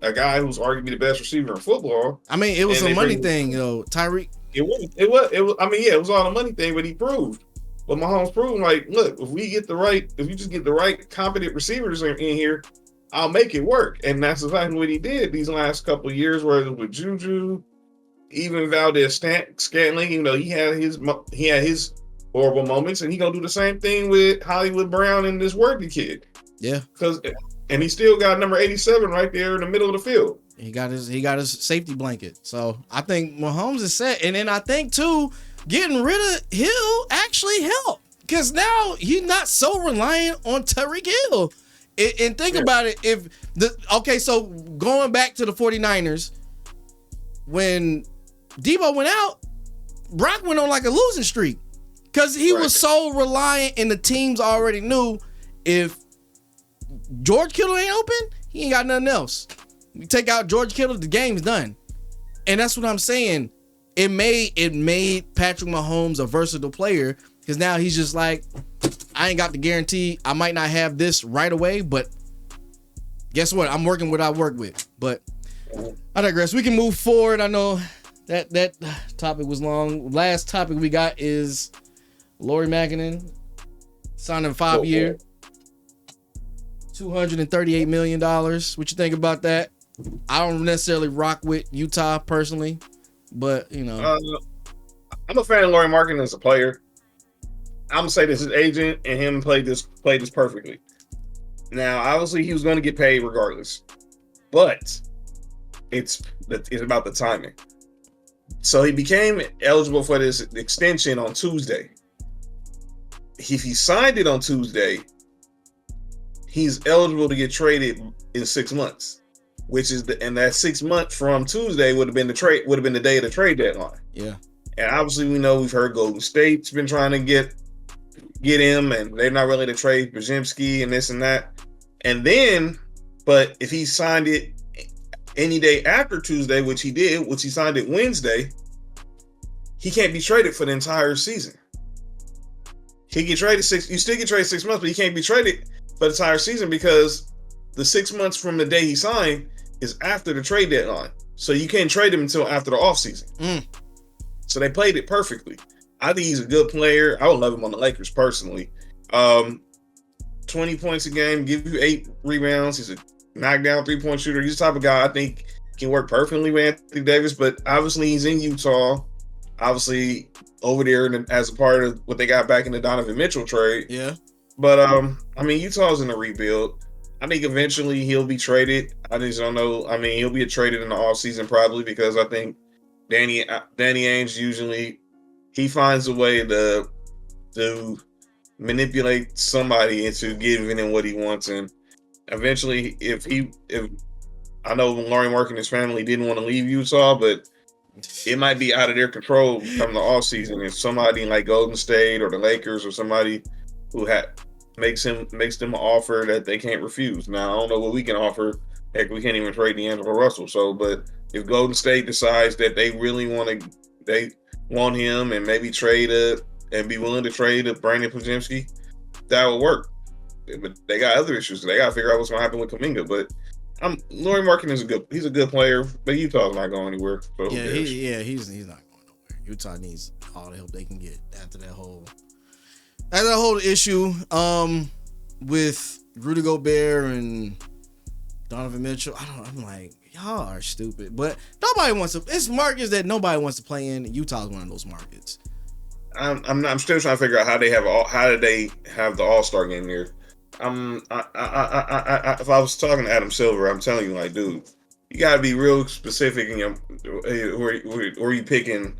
a guy who's arguably the best receiver in football? It was a money thing, Tyreek. It was all a money thing, but he proved. But Mahomes proved, like, look, if you just get the right competent receivers in here, I'll make it work. And that's exactly what he did these last couple of years, whether it was with Juju, even Valdez Scantling. He had his horrible moments, and he gonna do the same thing with Hollywood Brown and this Worthy kid. Yeah, and he still got number 87 right there in the middle of the field. He got his safety blanket. So I think Mahomes is set, and then I think too, getting rid of Hill actually helped because now he's not so reliant on Tyreek Hill. And think about it, so going back to the 49ers, when Debo went out, Brock went on like a losing streak because he was so reliant, and the teams already knew if George Kittle ain't open, he ain't got nothing else. You take out George Kittle, the game's done. And that's what I'm saying. It made Patrick Mahomes a versatile player because now he's just like, I ain't got the guarantee. I might not have this right away, but guess what? I'm working what I work with. But I digress. We can move forward. I know that topic was long. Last topic we got is Lauri Markkanen signing a 5-year, $238 million. What you think about that? I don't necessarily rock with Utah personally, but I'm a fan of Lauri Markkanen as a player. I'm gonna say this: his agent and him played this perfectly. Now, obviously, he was going to get paid regardless, but it's about the timing. So he became eligible for this extension on Tuesday. If he signed it on Tuesday, he's eligible to get traded in 6 months, and that 6 months from Tuesday would have been the day of the trade deadline. Yeah. And obviously, we've heard Golden State's been trying to get him, and they're not willing to trade Brzezinski and this and that. But if he signed it any day after Tuesday, which he signed it Wednesday, he can't be traded for the entire season. He can trade you still get traded 6 months, but he can't be traded for the entire season because the 6 months from the day he signed is after the trade deadline. So you can't trade him until after the offseason. So they played it perfectly. I think he's a good player. I would love him on the Lakers personally. 20 points a game, give you 8 rebounds. He's a knockdown 3-point shooter. He's the type of guy I think can work perfectly with Anthony Davis, but obviously he's in Utah. Obviously over there as a part of what they got back in the Donovan Mitchell trade. Yeah. But I mean, Utah's in a rebuild. I think eventually he'll be traded. I just don't know. I mean, he'll be traded in the offseason probably because I think Danny Ainge usually he finds a way to manipulate somebody into giving him what he wants, and eventually, if I know Lauri Markkanen and his family didn't want to leave Utah, but it might be out of their control come the off season if somebody like Golden State or the Lakers or somebody who makes them an offer that they can't refuse. Now I don't know what we can offer. Heck, we can't even trade D'Angelo Russell. So, but if Golden State decides that they really they want him and maybe trade and be willing to trade Brandon Podziemski, that will work. But they got other issues. They got to figure out what's going to happen with Kuminga. But Lauri Markkanen he's a good player, but Utah's not going anywhere. So he's not going nowhere. Utah needs all the help they can get after that whole issue with Rudy Gobert and Donovan Mitchell. I'm like, y'all are stupid. But nobody wants to. It's markets that nobody wants to play in. Utah's one of those markets. I'm still trying to figure out how did they have the All-Star game here. If I was talking to Adam Silver, I'm telling you, like, dude, you gotta be real specific in your where you picking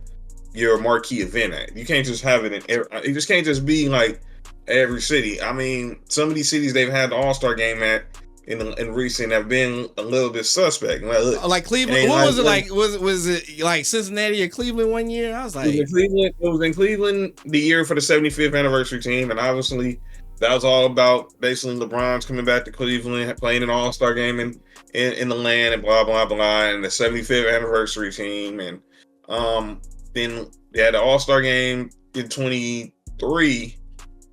your marquee event at. You can't just have it it just can't just be like every city. I mean, some of these cities they've had the All-Star game at in recent have been a little bit suspect. Like Cleveland, what was it like? Was it like Cincinnati or Cleveland one year? I was like, it was in Cleveland the year for the 75th anniversary team, and obviously that was all about basically LeBron's coming back to Cleveland, playing an All-Star game in the land, and blah blah blah, and the 75th anniversary team, and then they had the All-Star game in 23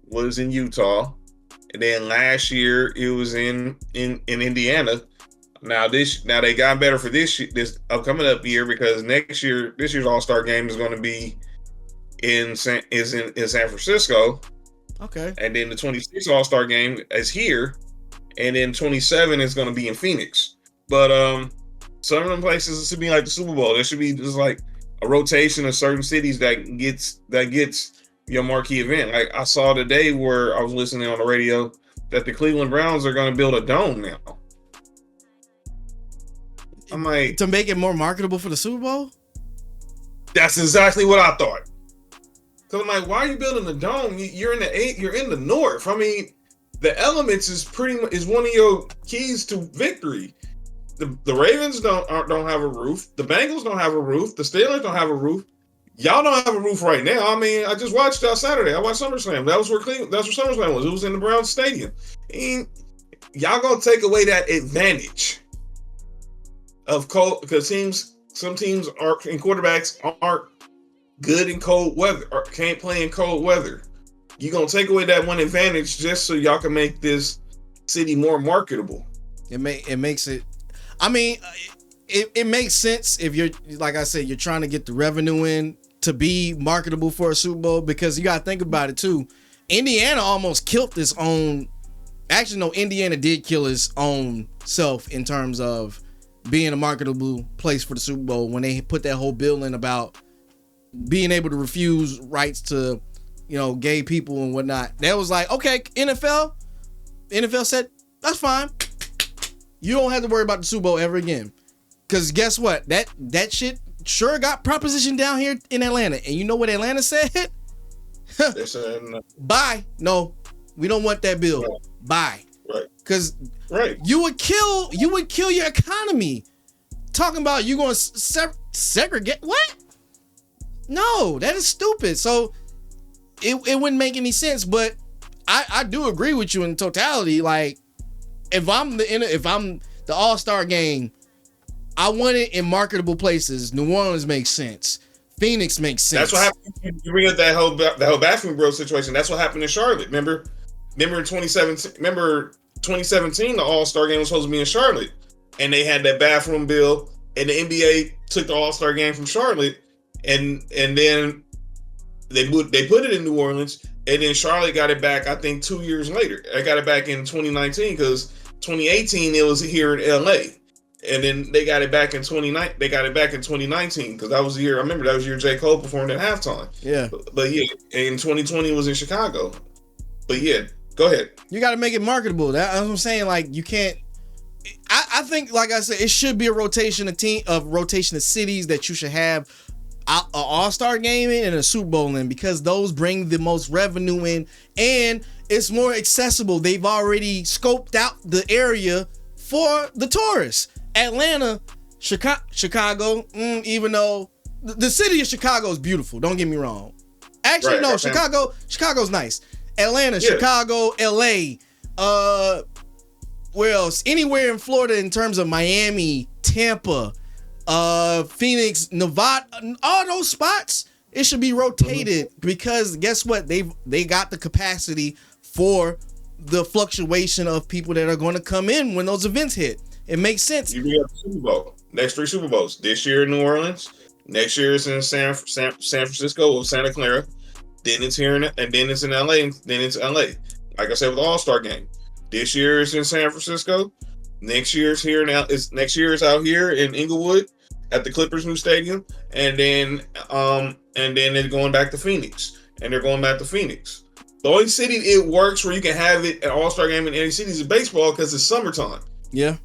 was in Utah. And then last year it was in Indiana. Now they got better for this upcoming up year because this year's All-Star game is going to be in San Francisco. Okay. And then the 26th All-Star game is here, and then 27 is going to be in Phoenix. But some of them places should be like the Super Bowl. There should be just like a rotation of certain cities that gets your marquee event. Like I saw today where I was listening on the radio that the Cleveland Browns are going to build a dome now. I'm like, to make it more marketable for the Super Bowl? That's exactly what I thought. Cause I'm like, why are you building a dome? You're in the north. I mean, the elements is one of your keys to victory. The Ravens don't have a roof. The Bengals don't have a roof. The Steelers don't have a roof. Y'all don't have a roof right now. I mean, I just watched that Saturday. I watched SummerSlam. That's where SummerSlam was. It was in the Browns Stadium. And y'all gonna take away that advantage of cold because some teams quarterbacks aren't good in cold weather or can't play in cold weather. You're gonna take away that one advantage just so y'all can make this city more marketable. It makes it. I mean, it makes sense if you're, like I said, you're trying to get the revenue in to be marketable for a Super Bowl, because you gotta think about it too. Indiana almost killed its own. Actually, no, Indiana did kill its own self in terms of being a marketable place for the Super Bowl when they put that whole bill in about being able to refuse rights to, gay people and whatnot. That was like, okay, NFL said, that's fine. You don't have to worry about the Super Bowl ever again. Because guess what? That shit sure got propositioned down here in Atlanta. And you know what Atlanta said? They said, no. Bye. No, we don't want that bill. Right. Bye. Right. Because you would kill your economy. Talking about you going to segregate. What? No, that is stupid. So it wouldn't make any sense. But I do agree with you in totality. Like, if I'm the All-Star game, I want it in marketable places. New Orleans makes sense. Phoenix makes sense. That's what happened. You bring up that whole bathroom bro situation. That's what happened in Charlotte. Remember in 2017. Remember 2017, the All-Star game was supposed to be in Charlotte, and they had that bathroom bill, and the NBA took the All-Star game from Charlotte, and then they put it in New Orleans, and then Charlotte got it back. I think 2 years later, I got it back in 2019 because 2018 it was here in LA. And then they got it back in 2019. They got it back in 2019 because that was the year. I remember that was the year J. Cole performed at halftime. Yeah. But yeah, and 2020 was in Chicago. But yeah, Go ahead. You got to make it marketable. That's what I'm saying. Like, you can't. I think, like I said, it should be a rotation of cities that you should have an All-Star game in and a Super Bowl in, because those bring the most revenue in, and it's more accessible. They've already scoped out the area for the tourists. Atlanta, Chicago, even though the city of Chicago is beautiful, don't get me wrong. Actually, no, Chicago's nice. Atlanta, Chicago, LA, where else? Anywhere in Florida in terms of Miami, Tampa, Phoenix, Nevada, all those spots, it should be rotated, because guess what? They got the capacity for the fluctuation of people that are going to come in when those events hit. It makes sense. You have the Super Bowl. Next 3 Super Bowls. This year in New Orleans. Next year it's in San Francisco or Santa Clara. Then it's here and then it's in LA. And then it's LA. Like I said with the All-Star game. This year is in San Francisco. Next year is here next year is out here in Inglewood at the Clippers' new stadium. And then they're going back to Phoenix. And they're going back to Phoenix. The only city it works where you can have it an All-Star game in any city is baseball, because it's summertime. Yeah.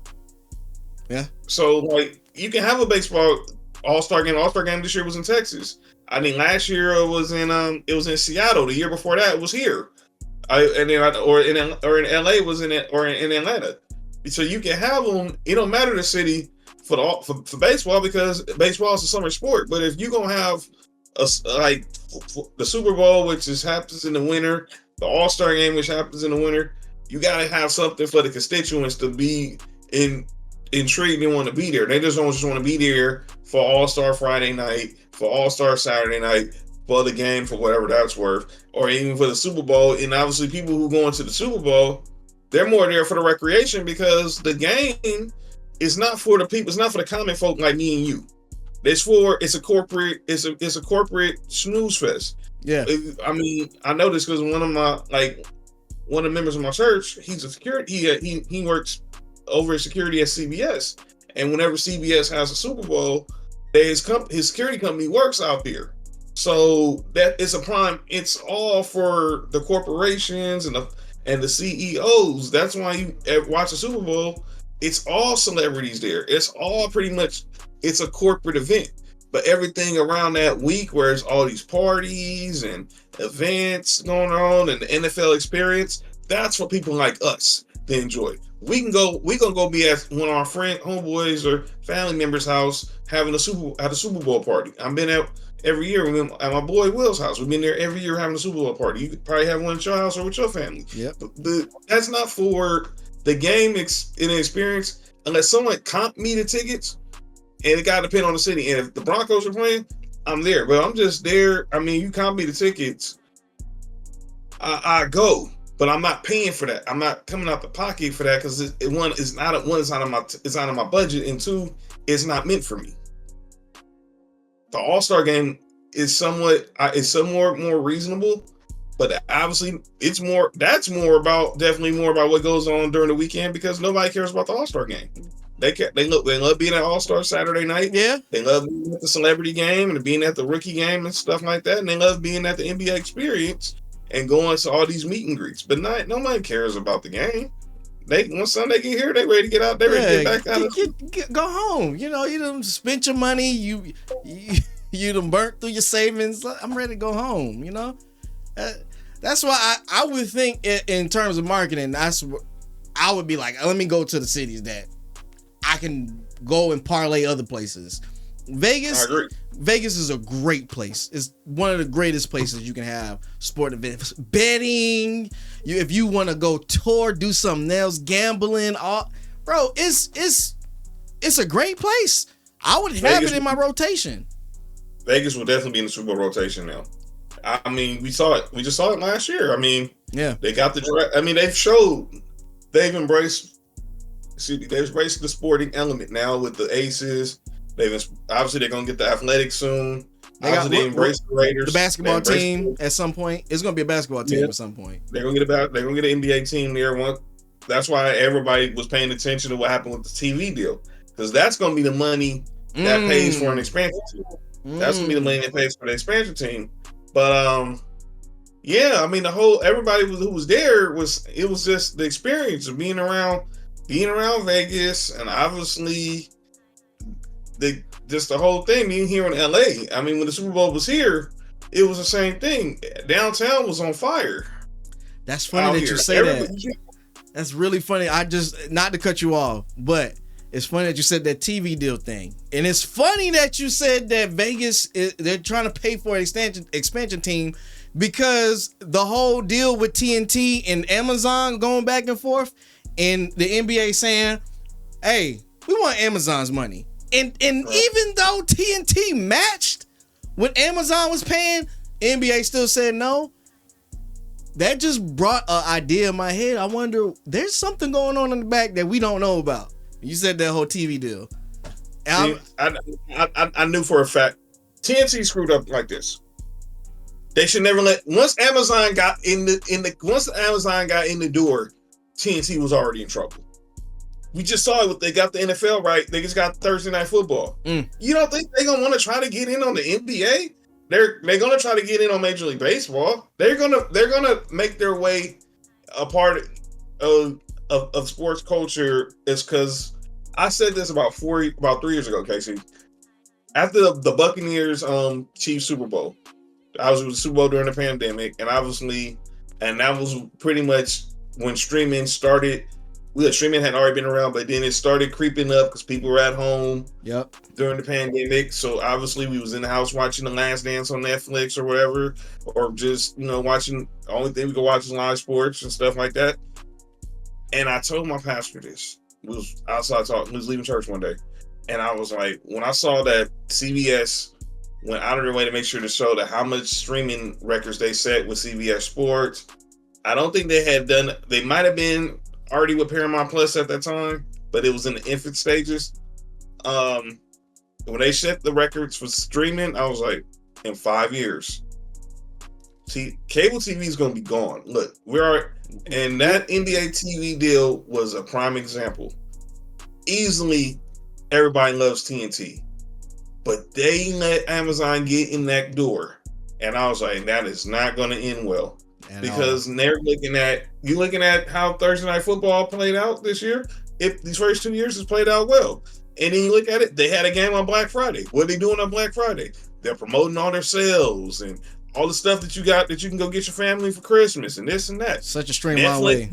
So like you can have a baseball All-Star game. All-Star game this year was in Texas. I think last year it was in Seattle. The year before that it was here. In LA was in Atlanta. So you can have them. It don't matter the city for baseball, because baseball is a summer sport. But if you're gonna have the Super Bowl, which happens in the winter, the All-Star game, which happens in the winter, you gotta have something for the constituents to be intrigued and want to be there. They just don't want to be there for All-Star Friday night, for All-Star Saturday night, for the game, for whatever that's worth, or even for the Super Bowl. And obviously people who go into the Super Bowl, they're more there for the recreation, because the game is not for the people, it's not for the common folk like me and you. It's a corporate snooze fest. Yeah. I mean, I know this because one of the members of my church, he's a security, he works over at security at CBS, and whenever CBS has a Super Bowl, his security company works out there. So that is a prime. It's all for the corporations and the CEOs. That's why you watch the Super Bowl. It's all celebrities there. It's all pretty much. It's a corporate event. But everything around that week, where it's all these parties and events going on, and the NFL experience, that's for people like us to enjoy. We're gonna go be at one of our homeboys or family members' house having a Super Bowl party. I've been at every year at my boy Will's house. We've been there every year having a Super Bowl party. You could probably have one at your house or with your family. Yep. But that's not for the game in the experience, unless someone comp me the tickets, and it gotta depend on the city. And if the Broncos are playing, I'm there. But I'm just there. I mean, you comp me the tickets, I go. But I'm not paying for that. I'm not coming out the pocket for that, because it's out of my budget, and 2, it's not meant for me. The All-Star game is somewhat more reasonable, but obviously that's definitely more about what goes on during the weekend, because nobody cares about the All-Star game. They love being at All-Star Saturday night. Yeah. They love being at the celebrity game and being at the rookie game and stuff like that, and they love being at the NBA experience and going to all these meet and greets. But nobody cares about the game. Once Sunday get here, they ready to get out. They ready to get back out. Go home. You done spent your money. You done burnt through your savings. I'm ready to go home. That's why I would think in terms of marketing, I would be like, let me go to the cities that I can go and parlay other places. Vegas is a great place. It's one of the greatest places you can have sport events, betting. If you want to go tour, do something else, gambling, bro, it's a great place. I would have it in my rotation. Vegas will definitely be in the Super Bowl rotation now. I mean, we saw it. We just saw it last year. I mean, yeah, they got they've embraced the sporting element now with the Aces. Obviously they're gonna get the athletics soon. They embrace the Raiders. The basketball team at some point. It's gonna be a basketball team at some point. They're gonna get an NBA team there. That's why everybody was paying attention to what happened with the TV deal, because that's gonna be the money that pays for an expansion team. That's gonna be the money that pays for the expansion team. But Yeah, I mean everybody who was there was just the experience of being around Vegas, and obviously the whole thing being here in LA. I mean, when the Super Bowl was here, it was the same thing. Downtown was on fire. That's funny that you say that. That's really funny. Not to cut you off, but it's funny that you said that TV deal thing. And it's funny that you said that Vegas, they're trying to pay for an expansion team, because the whole deal with TNT and Amazon going back and forth, and the NBA saying, hey, we want Amazon's money. And even though TNT matched what Amazon was paying, NBA still said no. That just brought an idea in my head. I wonder, there's something going on in the back that we don't know about. You said that whole TV deal. I knew for a fact TNT screwed up like this. They should never once Amazon got in the door, TNT was already in trouble. We just saw it. They got the NFL right. They just got Thursday Night Football. You don't think they're gonna want to try to get in on the NBA? They're gonna try to get in on Major League Baseball. They're gonna make their way a part of sports culture. Is because I said this about 3 years ago, Casey. After the Buccaneers Chiefs Super Bowl, I was with the Super Bowl during the pandemic, and that was pretty much when streaming started. Streaming had already been around, but then it started creeping up because people were at home. Yep. During the pandemic, so obviously we was in the house watching The Last Dance on Netflix or whatever, or just watching. The only thing we could watch is live sports and stuff like that. And I told my pastor this. We was outside talking. He was leaving church one day, and I was like, when I saw that CBS went out of their way to make sure to show that how much streaming records they set with CBS Sports, I don't think they had done. They might have been already with Paramount Plus at that time, but it was in the infant stages. When they set the records for streaming, I was like, in 5 years, cable TV is going to be gone. Look, and that NBA TV deal was a prime example. Easily, everybody loves TNT, but they let Amazon get in that door, and I was like, that is not going to end well. Because they're looking at how Thursday Night Football played out this year. If these first 2 years has played out well, and then you look at it, they had a game on Black Friday. What are they doing on Black Friday? They're promoting all their sales and all the stuff that you got that you can go get your family for Christmas and this and that. Such a streamlined way.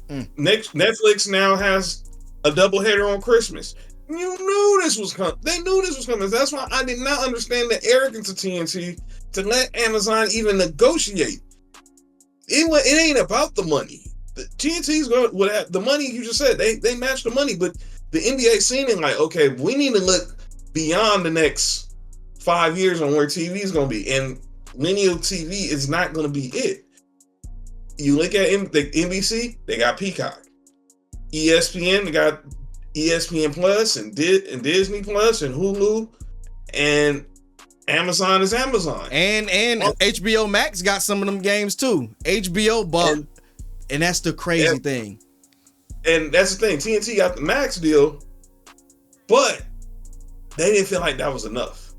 Netflix now has a doubleheader on Christmas. You knew this was coming. They knew this was coming. That's why I did not understand the arrogance of TNT to let Amazon even negotiate. It ain't about the money. The TNT's going with the money you just said. They match the money, but the NBA seen it like, okay, we need to look beyond the next 5 years on where TV is going to be, and linear TV is not going to be it. You look at the NBC, they got Peacock. ESPN, they got ESPN Plus and Disney Plus and Hulu, and Amazon is Amazon. And HBO Max got some of them games too. HBO bought, and that's the crazy thing. And that's the thing. TNT got the Max deal, but they didn't feel like that was enough.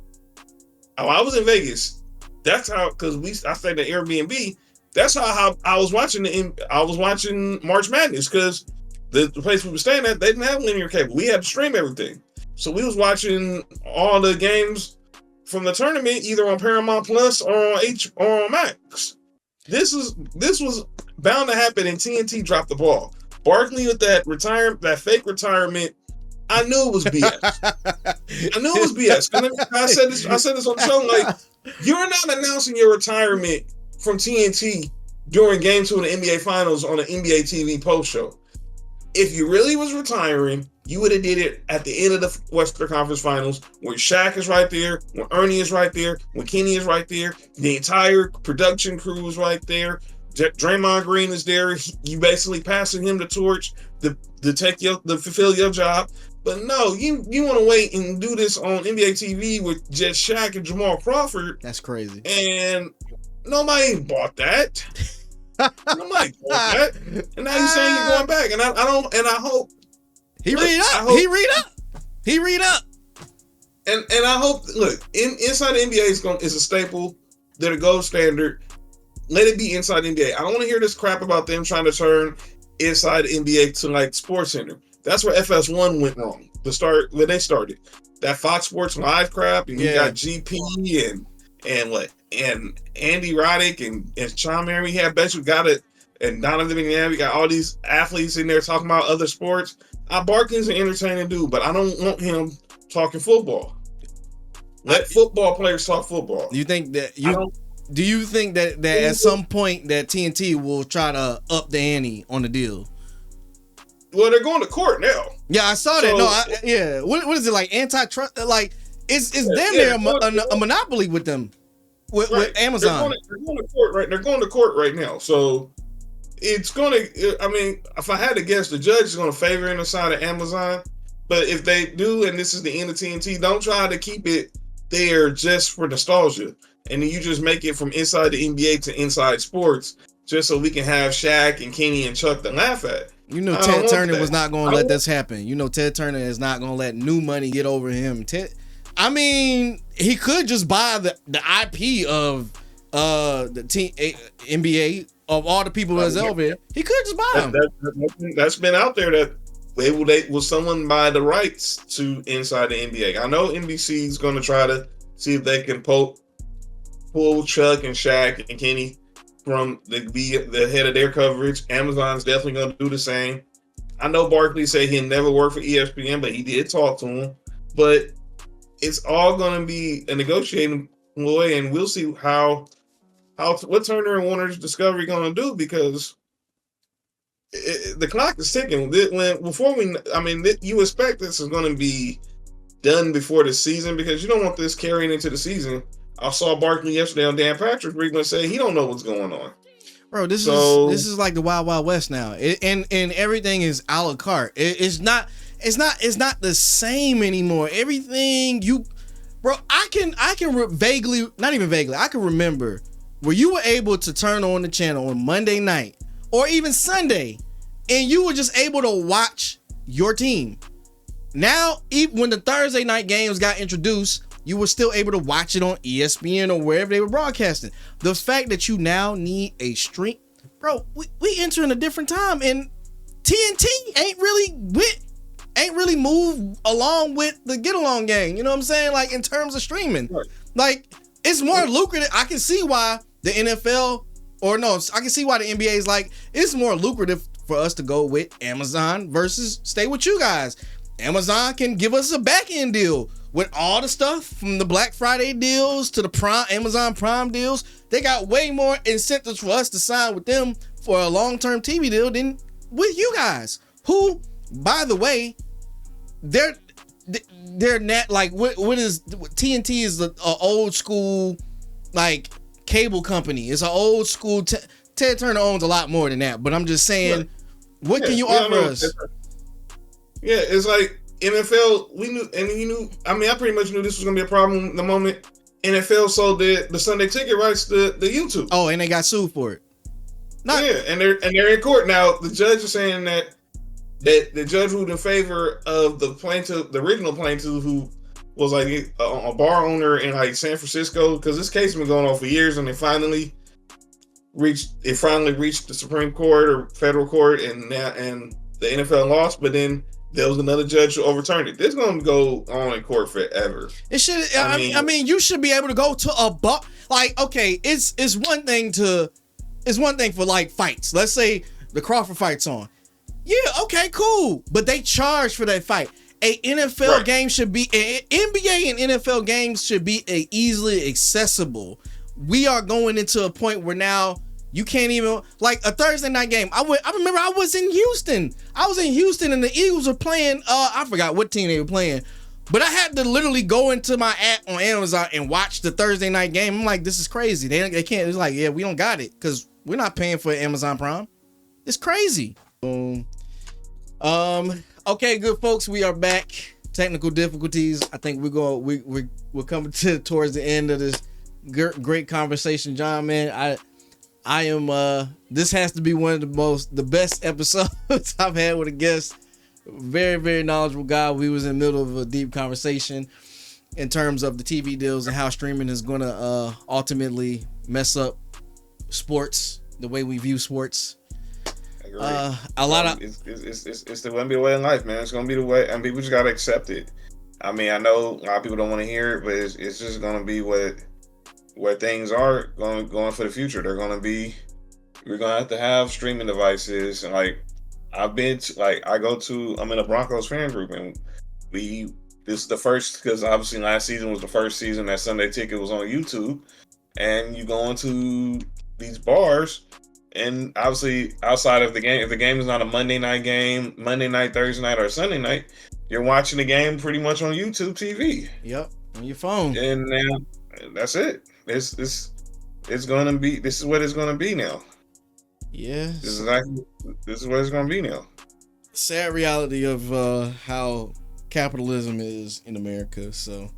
I was in Vegas. That's how, because I stayed at Airbnb. That's how I was watching March Madness, because the place we were staying at, they didn't have linear cable. We had to stream everything. So we was watching all the games from the tournament either on Paramount Plus or on Max. This was bound to happen, and TNT dropped the ball. Barkley with that fake retirement, I knew it was BS. I knew it was BS. I said this on the show, like, you're not announcing your retirement from TNT during Game 2 of the NBA Finals on an NBA TV post show. If you really was retiring, you would have did it at the end of the Western Conference Finals, where Shaq is right there, when Ernie is right there, when Kenny is right there, the entire production crew is right there. Draymond Green is there. You basically passing him the torch to fulfill your job. But no, you want to wait and do this on NBA TV with just Shaq and Jamal Crawford. That's crazy. And nobody bought that. Nobody bought that. And now you're saying you're going back. And I hope he read up. And I hope, look, inside the NBA is a staple. They're the gold standard. let it be inside the NBA. I don't want to hear this crap about them trying to turn inside the NBA to like Sports Center. That's where FS1 went wrong. When they started that Fox Sports Live crap, and you got GP and Andy Roddick and Sean Mary. We had Bet You Got It and Donovan McNabb. We got all these athletes in there talking about other sports. Barkley's an entertaining dude, but I don't want him talking football. Let football players talk football. You think that do you think that at some point that TNT will try to up the ante on the deal? Well, they're going to court now. Yeah, I saw that. No, what is it, like antitrust? Like it's damn near a monopoly with them with Amazon. They're going to court right. They're going to court right now. So it's going to. I mean, if I had to guess, the judge is going to favor in the side of Amazon. But if they do, and this is the end of TNT, don't try to keep it there just for nostalgia. And then you just make it from inside the NBA to inside sports just so we can have Shaq and Kenny and Chuck to laugh at. You know Ted Turner was not going to let this happen. You know Ted Turner is not going to let new money get over him. I mean, he could just buy the IP of the NBA of all the people that's over here. He could just buy them. That's been out there that will someone buy the rights to inside the NBA. I know NBC is going to try to see if they can pull Chuck and Shaq and Kenny from the head of their coverage. Amazon's definitely going to do the same. I know Barkley said he'd never work for ESPN, but he did talk to him. But it's all going to be a negotiating ploy, and we'll see what Turner and Warner's Discovery going to do, because the clock is ticking. You expect this is going to be done before the season, because you don't want this carrying into the season. I saw Barkley yesterday on Dan Patrick's Regal say he don't know what's going on. Bro, this is like the Wild Wild West now, and everything is a la carte. It's not the same anymore. Everything I can vaguely, not even vaguely, I can remember where you were able to turn on the channel on Monday night or even Sunday, and you were just able to watch your team. Now, even when the Thursday night games got introduced, you were still able to watch it on ESPN or wherever they were broadcasting. The fact that you now need a stream, bro, we entering a different time, and TNT ain't really moved along with the get along game. You know what I'm saying? Like, in terms of streaming, right. Like, it's more lucrative. I can see why the NFL, I can see why the NBA is like, it's more lucrative for us to go with Amazon versus stay with you guys. Amazon can give us a back end deal with all the stuff from the Black Friday deals to the Amazon Prime deals. They got way more incentives for us to sign with them for a long-term TV deal than with you guys, who, by the way, they're not like, what is TNT is an old school like cable company. It's an old school. Ted Turner owns a lot more than that, but I'm just saying, what can you offer us? Yeah, it's like NFL. We knew, and you knew. I mean, I pretty much knew this was gonna be a problem the moment NFL sold the Sunday ticket rights to the YouTube. Oh, and they got sued for it. And they're in court now. The judge is saying that the judge ruled in favor of the plaintiff, the original plaintiff, who was like a bar owner in like San Francisco, because this case has been going on for years, and it finally reached the Supreme Court or federal court, and the NFL lost, but then there was another judge who overturned it. This is going to go on in court forever. It should. I mean, you should be able to go to a bar. Like, okay, it's one thing for like fights. Let's say the Crawford fight's on. Yeah, okay, cool. But they charge for that fight. A NFL game should be, NBA and NFL games should be easily accessible. We are going into a point where now you can't even, like a Thursday night game. I remember I was in Houston. And the Eagles were playing, I forgot what team they were playing. But I had to literally go into my app on Amazon and watch the Thursday night game. I'm like, this is crazy. They can't. It's like, yeah, we don't got it because we're not paying for Amazon Prime. It's crazy. Okay, good folks, we are back. Technical difficulties. I think we're coming towards the end of this great conversation, John. Man, I am. This has to be one of the best episodes I've had with a guest. Very, very knowledgeable guy. We was in the middle of a deep conversation in terms of the TV deals and how streaming is going to ultimately mess up sports, the way we view sports. It's going to be the way in life, man. It's going to be the way, and people just got to accept it. I mean, I know a lot of people don't want to hear it, but it's just going to be what things are going for the future. We're going to have streaming devices. And like, I'm in a Broncos fan group, and this is the first, because obviously last season was the first season that Sunday Ticket was on YouTube, and you go into these bars, and obviously outside of the game, if the game is not a Monday night game, Monday night, Thursday night, or Sunday night, you're watching the game pretty much on YouTube TV. Yep, on your phone. And now that's it. This is what it's gonna be now. Yeah. This is what it's gonna be now. Sad reality of how capitalism is in America. So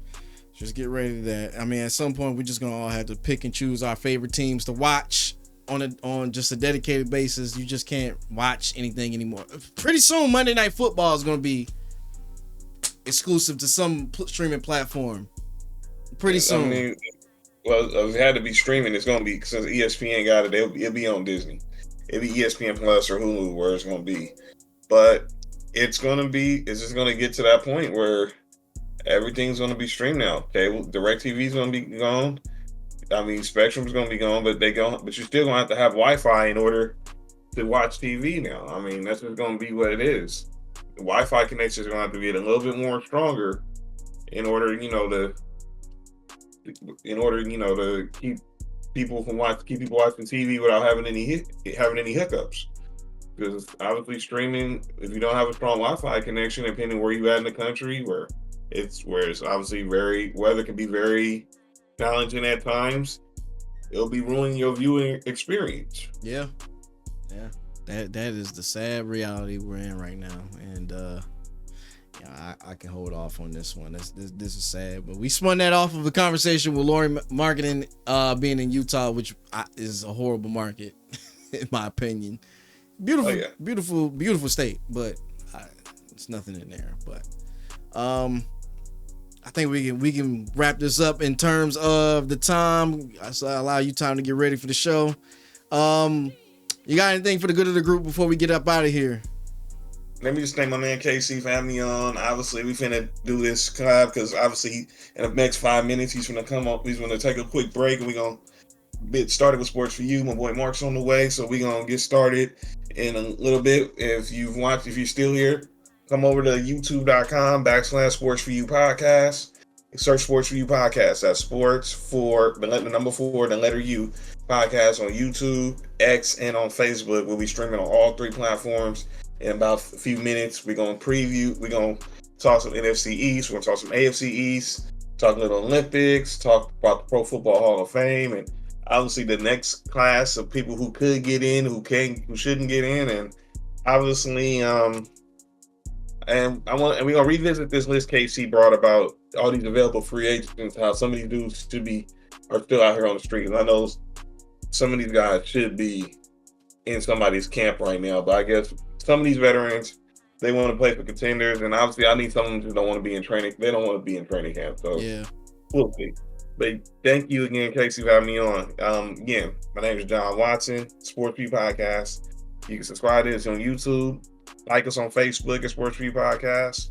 just get ready to that. I mean, at some point we're just gonna all have to pick and choose our favorite teams to watch on just a dedicated basis. You just can't watch anything anymore. Pretty soon Monday Night Football is gonna be exclusive to some streaming platform. Pretty soon. I mean, well, if it had to be streaming, it's gonna be, since ESPN got it. It'll be on Disney. It'll be ESPN Plus or Hulu, where it's gonna be. But it's just gonna get to that point where everything's gonna be streamed now. Cable, DirecTV is gonna be gone. I mean, Spectrum's gonna be gone, but you're still gonna have to have Wi-Fi in order to watch TV now. I mean, that's just gonna be what it is. The Wi-Fi connections are gonna have to be a little bit more stronger in order, to keep people watching TV without having any hiccups. Because obviously streaming, if you don't have a strong Wi-Fi connection, depending where you at in the country, where it's obviously weather can be very challenging at times, it'll be ruining your viewing experience. Yeah. That is the sad reality we're in right now, and I can hold off on this one. This is sad, but we spun that off of a conversation with Lauri Markkanen being in Utah, which is a horrible market, in my opinion. Beautiful state, but it's nothing in there. But I think we can wrap this up in terms of the time. So I allow you time to get ready for the show. You got anything for the good of the group before we get up out of here? Let me just thank my man KC for having me on. Obviously, we finna do this collab because obviously in the next 5 minutes he's gonna come up. He's gonna take a quick break, and we're gonna get started with Sports for You. My boy Mark's on the way, so we're gonna get started in a little bit. If you're still here, come over to youtube.com/Sports for You podcast. Search Sports for You podcast. That's sports for the number 4, the letter U podcast on YouTube, X, and on Facebook. We'll be streaming on all 3 platforms in about a few minutes. We're going to talk some NFC East. We're going to talk some AFC East, talk a little Olympics, talk about the Pro Football Hall of Fame, and obviously the next class of people who could get in, who shouldn't get in, and obviously, and we're gonna revisit this list KC brought about all these available free agents, how some of these dudes are still out here on the street. And I know some of these guys should be in somebody's camp right now, but I guess some of these veterans, they want to play for contenders, and obviously I need some of them who don't want to be in training. They don't want to be in training camp, so yeah, we'll see. But thank you again, Casey, for having me on. Again, my name is John Watson, Sports for You podcast. You can subscribe to us on YouTube, like us on Facebook at Sports for You podcast,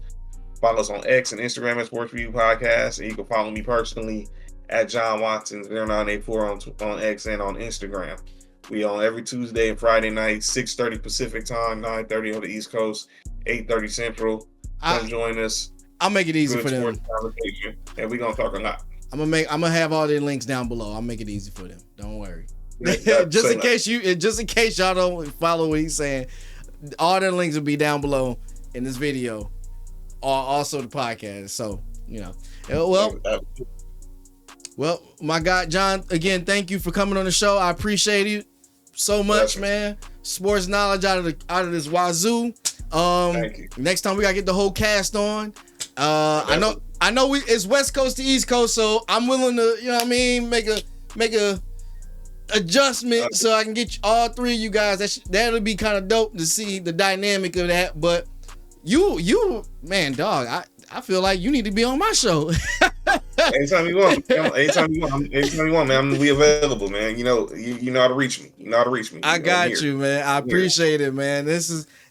follow us on X and Instagram at Sports for You podcast, and you can follow me personally at John Watson 0984 on X and on Instagram. We on every Tuesday and Friday night, 6:30 Pacific time, 9:30 on the East Coast, 8:30 Central. Come join us. I'll make it easy for them. And we're gonna talk a lot. I'm gonna have all their links down below. I'll make it easy for them. Don't worry. just in case y'all don't follow what he's saying, all their links will be down below in this video, or also the podcast. So well, my guy John, again, thank you for coming on the show. I appreciate you so much, man. Sports knowledge out of this wazoo. Thank you. Next time we gotta get the whole cast on. I know it's West Coast to East Coast, so I'm willing to, make a adjustment so I can get all 3 of you guys. That'll be kind of dope to see the dynamic of that. But you, man, dog, I feel like you need to be on my show. Hey, anytime you want, man, we available, man. You know how to reach me. You know how to reach me. I got you, man. I appreciate it, man.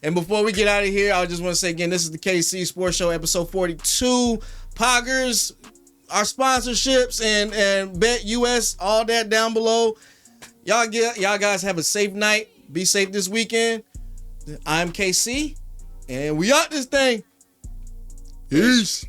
And before we get out of here, I just want to say again, this is the KC Sports Show, episode 42. Poggers, our sponsorships and Bet US, all that down below. Y'all guys have a safe night. Be safe this weekend. I'm KC, and we out this thing. Peace.